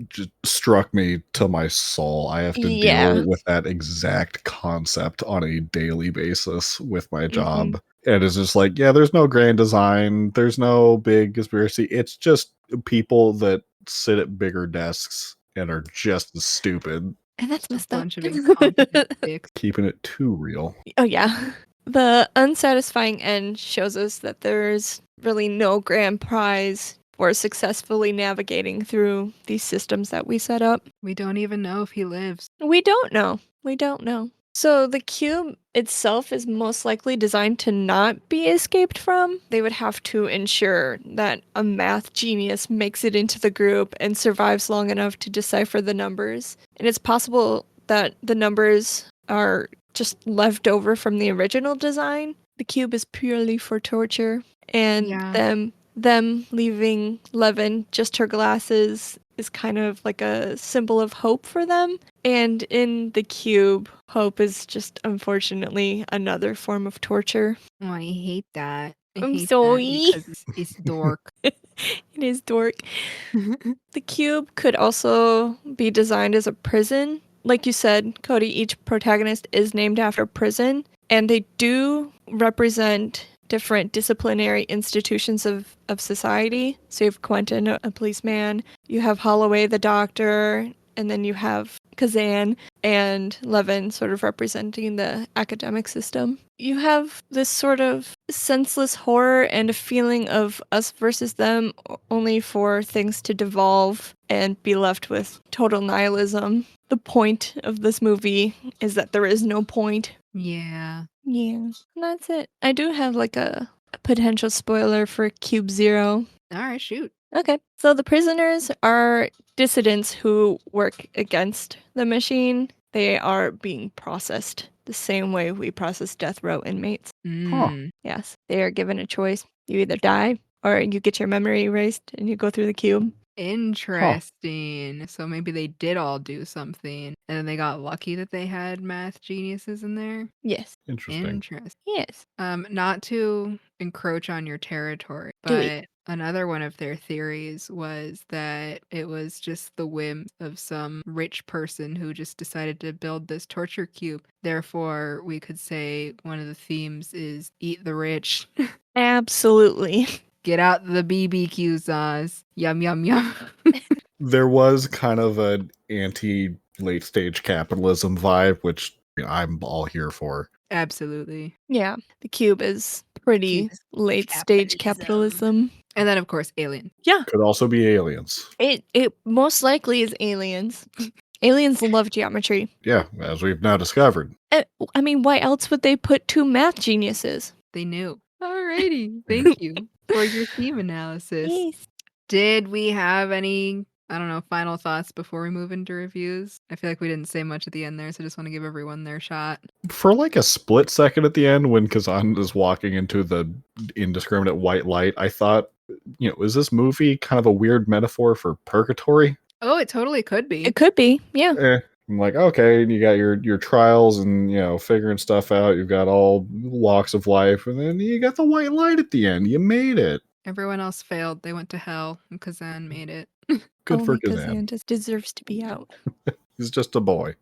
just struck me to my soul. I have to deal with that exact concept on a daily basis with my job. And it's just like, yeah, there's no grand design. There's no big conspiracy. It's just people that sit at bigger desks and are just as stupid. And that's messed up. Keeping it too real. Oh, yeah. The unsatisfying end shows us that there's really no grand prize for successfully navigating through these systems that we set up. We don't even know if he lives. We don't know. So the cube itself is most likely designed to not be escaped from. They would have to ensure that a math genius makes it into the group and survives long enough to decipher the numbers. And it's possible that the numbers are just left over from the original design. The cube is purely for torture. And them leaving Levin just her glasses is kind of like a symbol of hope for them. And in the cube, hope is just unfortunately another form of torture. Oh, I hate that. I'm sorry. Because it's dork. It is dork. The cube could also be designed as a prison. Like you said, Cody, each protagonist is named after a prison, and they do represent different disciplinary institutions of society. So you have Quentin, a policeman, you have Holloway, the doctor, and then you have Kazan and Levin sort of representing the academic system. You have this sort of senseless horror and a feeling of us versus them, only for things to devolve and be left with total nihilism. The point of this movie is that there is no point. Yeah. Yeah, and that's it. I do have like a potential spoiler for Cube Zero. All right, shoot. Okay, so the prisoners are dissidents who work against the machine. They are being processed the same way we process death row inmates. Mm. Yes, they are given a choice. You either die or you get your memory erased and you go through the cube. Interesting. So maybe they did all do something, and then they got lucky that they had math geniuses in there. Yes. Interesting. Yes. Not to encroach on your territory, Do it. but another one of their theories was that it was just the whim of some rich person who just decided to build this torture cube. Therefore, we could say one of the themes is eat the rich. Absolutely. Get out the BBQ sauce. Yum, yum, yum. There was kind of an anti-late stage capitalism vibe, which I'm all here for. Absolutely. Yeah, the cube is pretty Cube is late stage capitalism. And then, of course, Alien. Yeah, Could also be aliens. it most likely is aliens. Aliens love geometry. Yeah, as we've now discovered. I mean, why else would they put 2 math geniuses? They knew. Alrighty. Thank you for your theme analysis. Yes. Did we have any, I don't know, final thoughts before we move into reviews? I feel like we didn't say much at the end there, so I just want to give everyone their shot. For like a split second at the end when Kazan is walking into the indiscriminate white light, I thought, is this movie kind of a weird metaphor for purgatory? Oh, it totally could be. It could be, yeah. I'm like, okay, you got your trials and, figuring stuff out. You've got all walks of life, and then you got the white light at the end. You made it. Everyone else failed. They went to hell, and Kazan made it. Good for Only Kazan. just deserves to be out. He's just a boy.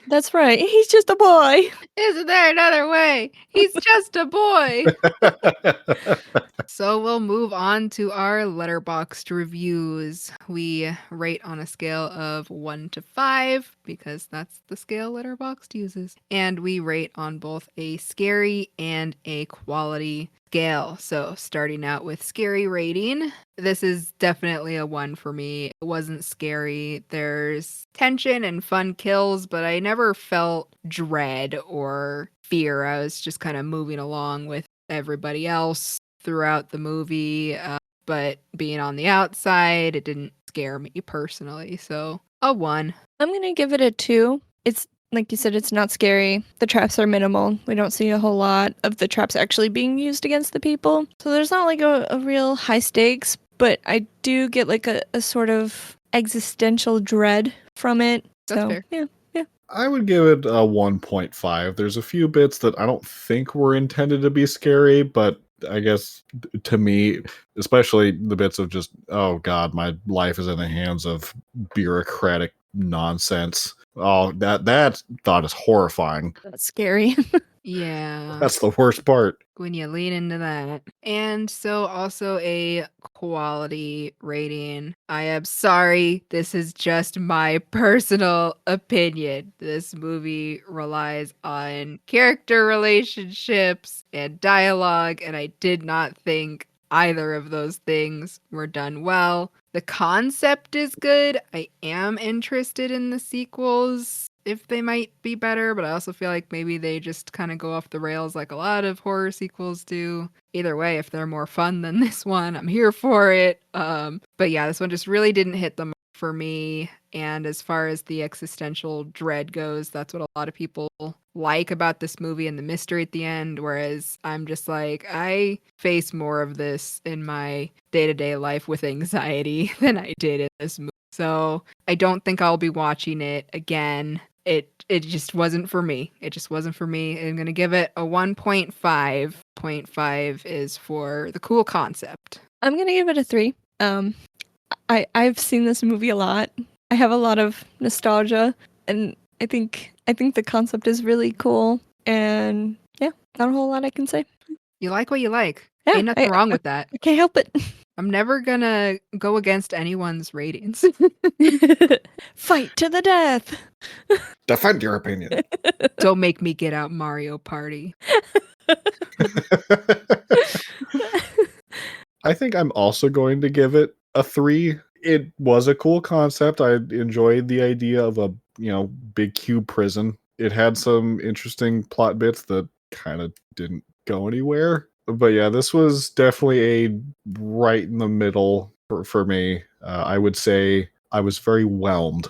That's right. He's just a boy. Isn't there another way? He's just a boy. So we'll move on to our Letterboxd reviews. We rate on a scale of 1 to 5 because that's the scale Letterboxd uses. And we rate on both a scary and a quality scale. So starting out with scary rating, this is definitely a 1 for me. It wasn't scary. There's tension and fun kills, but I never felt dread or fear. I was just kind of moving along with everybody else throughout the movie, but being on the outside, it didn't scare me personally. So a 1. I'm going to give it a 2. It's like you said, it's not scary. The traps are minimal. We don't see a whole lot of the traps actually being used against the people. So there's not like a real high stakes, but I do get like a sort of existential dread from it. That's fair. Yeah. I would give it a 1.5. There's a few bits that I don't think were intended to be scary, but I guess to me, especially the bits of just, oh God, my life is in the hands of bureaucratic nonsense. Oh, that thought is horrifying. That's scary. Yeah. That's the worst part. When you lean into that. And so also a quality rating. I am sorry, this is just my personal opinion. This movie relies on character relationships and dialogue, and I did not think either of those things were done well. The concept is good. I am interested in the sequels if they might be better, but I also feel like maybe they just kind of go off the rails like a lot of horror sequels do. Either way, if they're more fun than this one, I'm here for it. But yeah, this one just really didn't hit the mark for me. And as far as the existential dread goes, that's what a lot of people like about this movie and the mystery at the end. Whereas I'm just like, I face more of this in my day-to-day life with anxiety than I did in this movie. So I don't think I'll be watching it again. It just wasn't for me. It just wasn't for me. I'm going to give it a 1.5. 0.5 is for the cool concept. I'm going to give it a 3. I've seen this movie a lot. I have a lot of nostalgia, and I think the concept is really cool. And yeah, not a whole lot I can say. You like what you like. Yeah, Ain't nothing wrong with that. I can't help it. I'm never gonna go against anyone's ratings. Fight to the death. Defend your opinion. Don't make me get out Mario Party. I think I'm also going to give it a 3. It was a cool concept. I enjoyed the idea of a, big cube prison. It had some interesting plot bits that kind of didn't go anywhere. But yeah, this was definitely a right in the middle for me. I would say I was very whelmed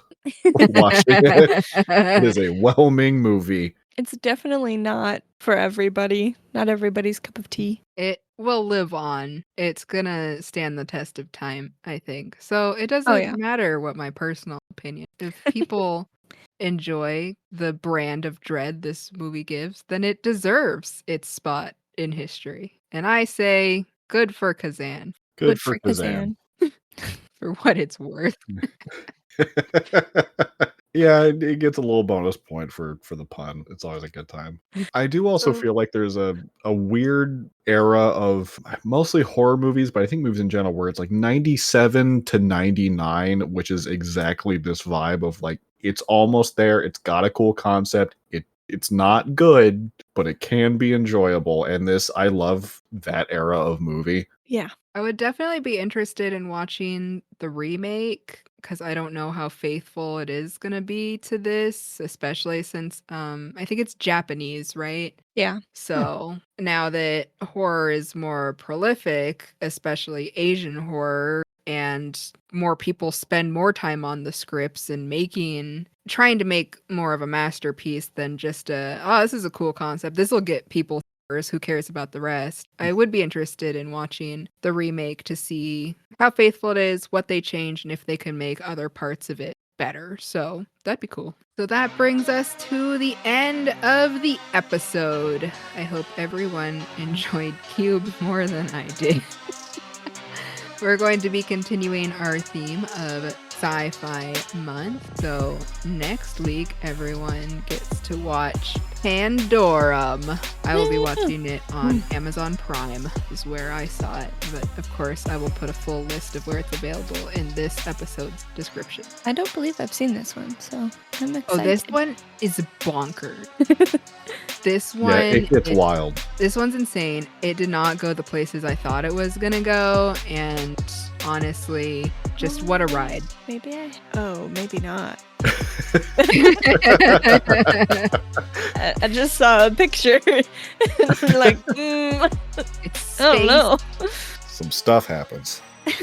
watching it. It is a whelming movie. It's definitely not for everybody. Not everybody's cup of tea. It will live on. It's gonna stand the test of time, I think. So it Oh, doesn't yeah. matter what my personal opinion. If people enjoy the brand of dread this movie gives, then it deserves its spot in history. And I say, good for Kazan, Good for Kazan. for what it's worth. Yeah, it gets a little bonus point for the pun. It's always a good time. I do also feel like there's a weird era of mostly horror movies, but I think movies in general where it's like 97 to 99, which is exactly this vibe of like it's almost there. It's got a cool concept. It's not good, but it can be enjoyable. And I love that era of movie. Yeah. I would definitely be interested in watching the remake because I don't know how faithful it is going to be to this, especially since I think it's Japanese, right? Yeah. So now that horror is more prolific, especially Asian horror, and more people spend more time on the scripts and trying to make more of a masterpiece than just this is a cool concept. This will get people. Who cares about the rest? I would be interested in watching the remake to see how faithful it is, what they change, and if they can make other parts of it better. So that'd be cool. So that brings us to the end of the episode. I hope everyone enjoyed Cube more than I did. We're going to be continuing our theme of Sci-Fi Month. So next week, everyone gets to watch Pandorum. I will be watching it on Amazon Prime, is where I saw it. But of course, I will put a full list of where it's available in this episode's description. I don't believe I've seen this one, so I'm excited. Oh, this one is bonkers. This one, yeah, it gets wild. This one's insane. It did not go the places I thought it was gonna go, and honestly, just what a ride. Maybe not. I just saw a picture. Like, It's space. I don't know. Some stuff happens.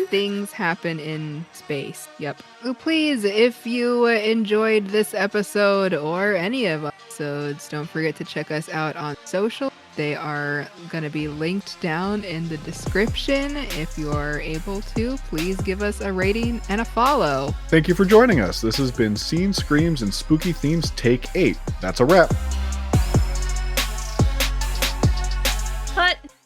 Things happen in space. Yep. Well, please, if you enjoyed this episode or any of our episodes, don't forget to check us out on social. They are going to be linked down in the description. If you are able to, please give us a rating and a follow. Thank you for joining us. This has been Scene, Screams, and Spooky Themes Take 8. That's a wrap.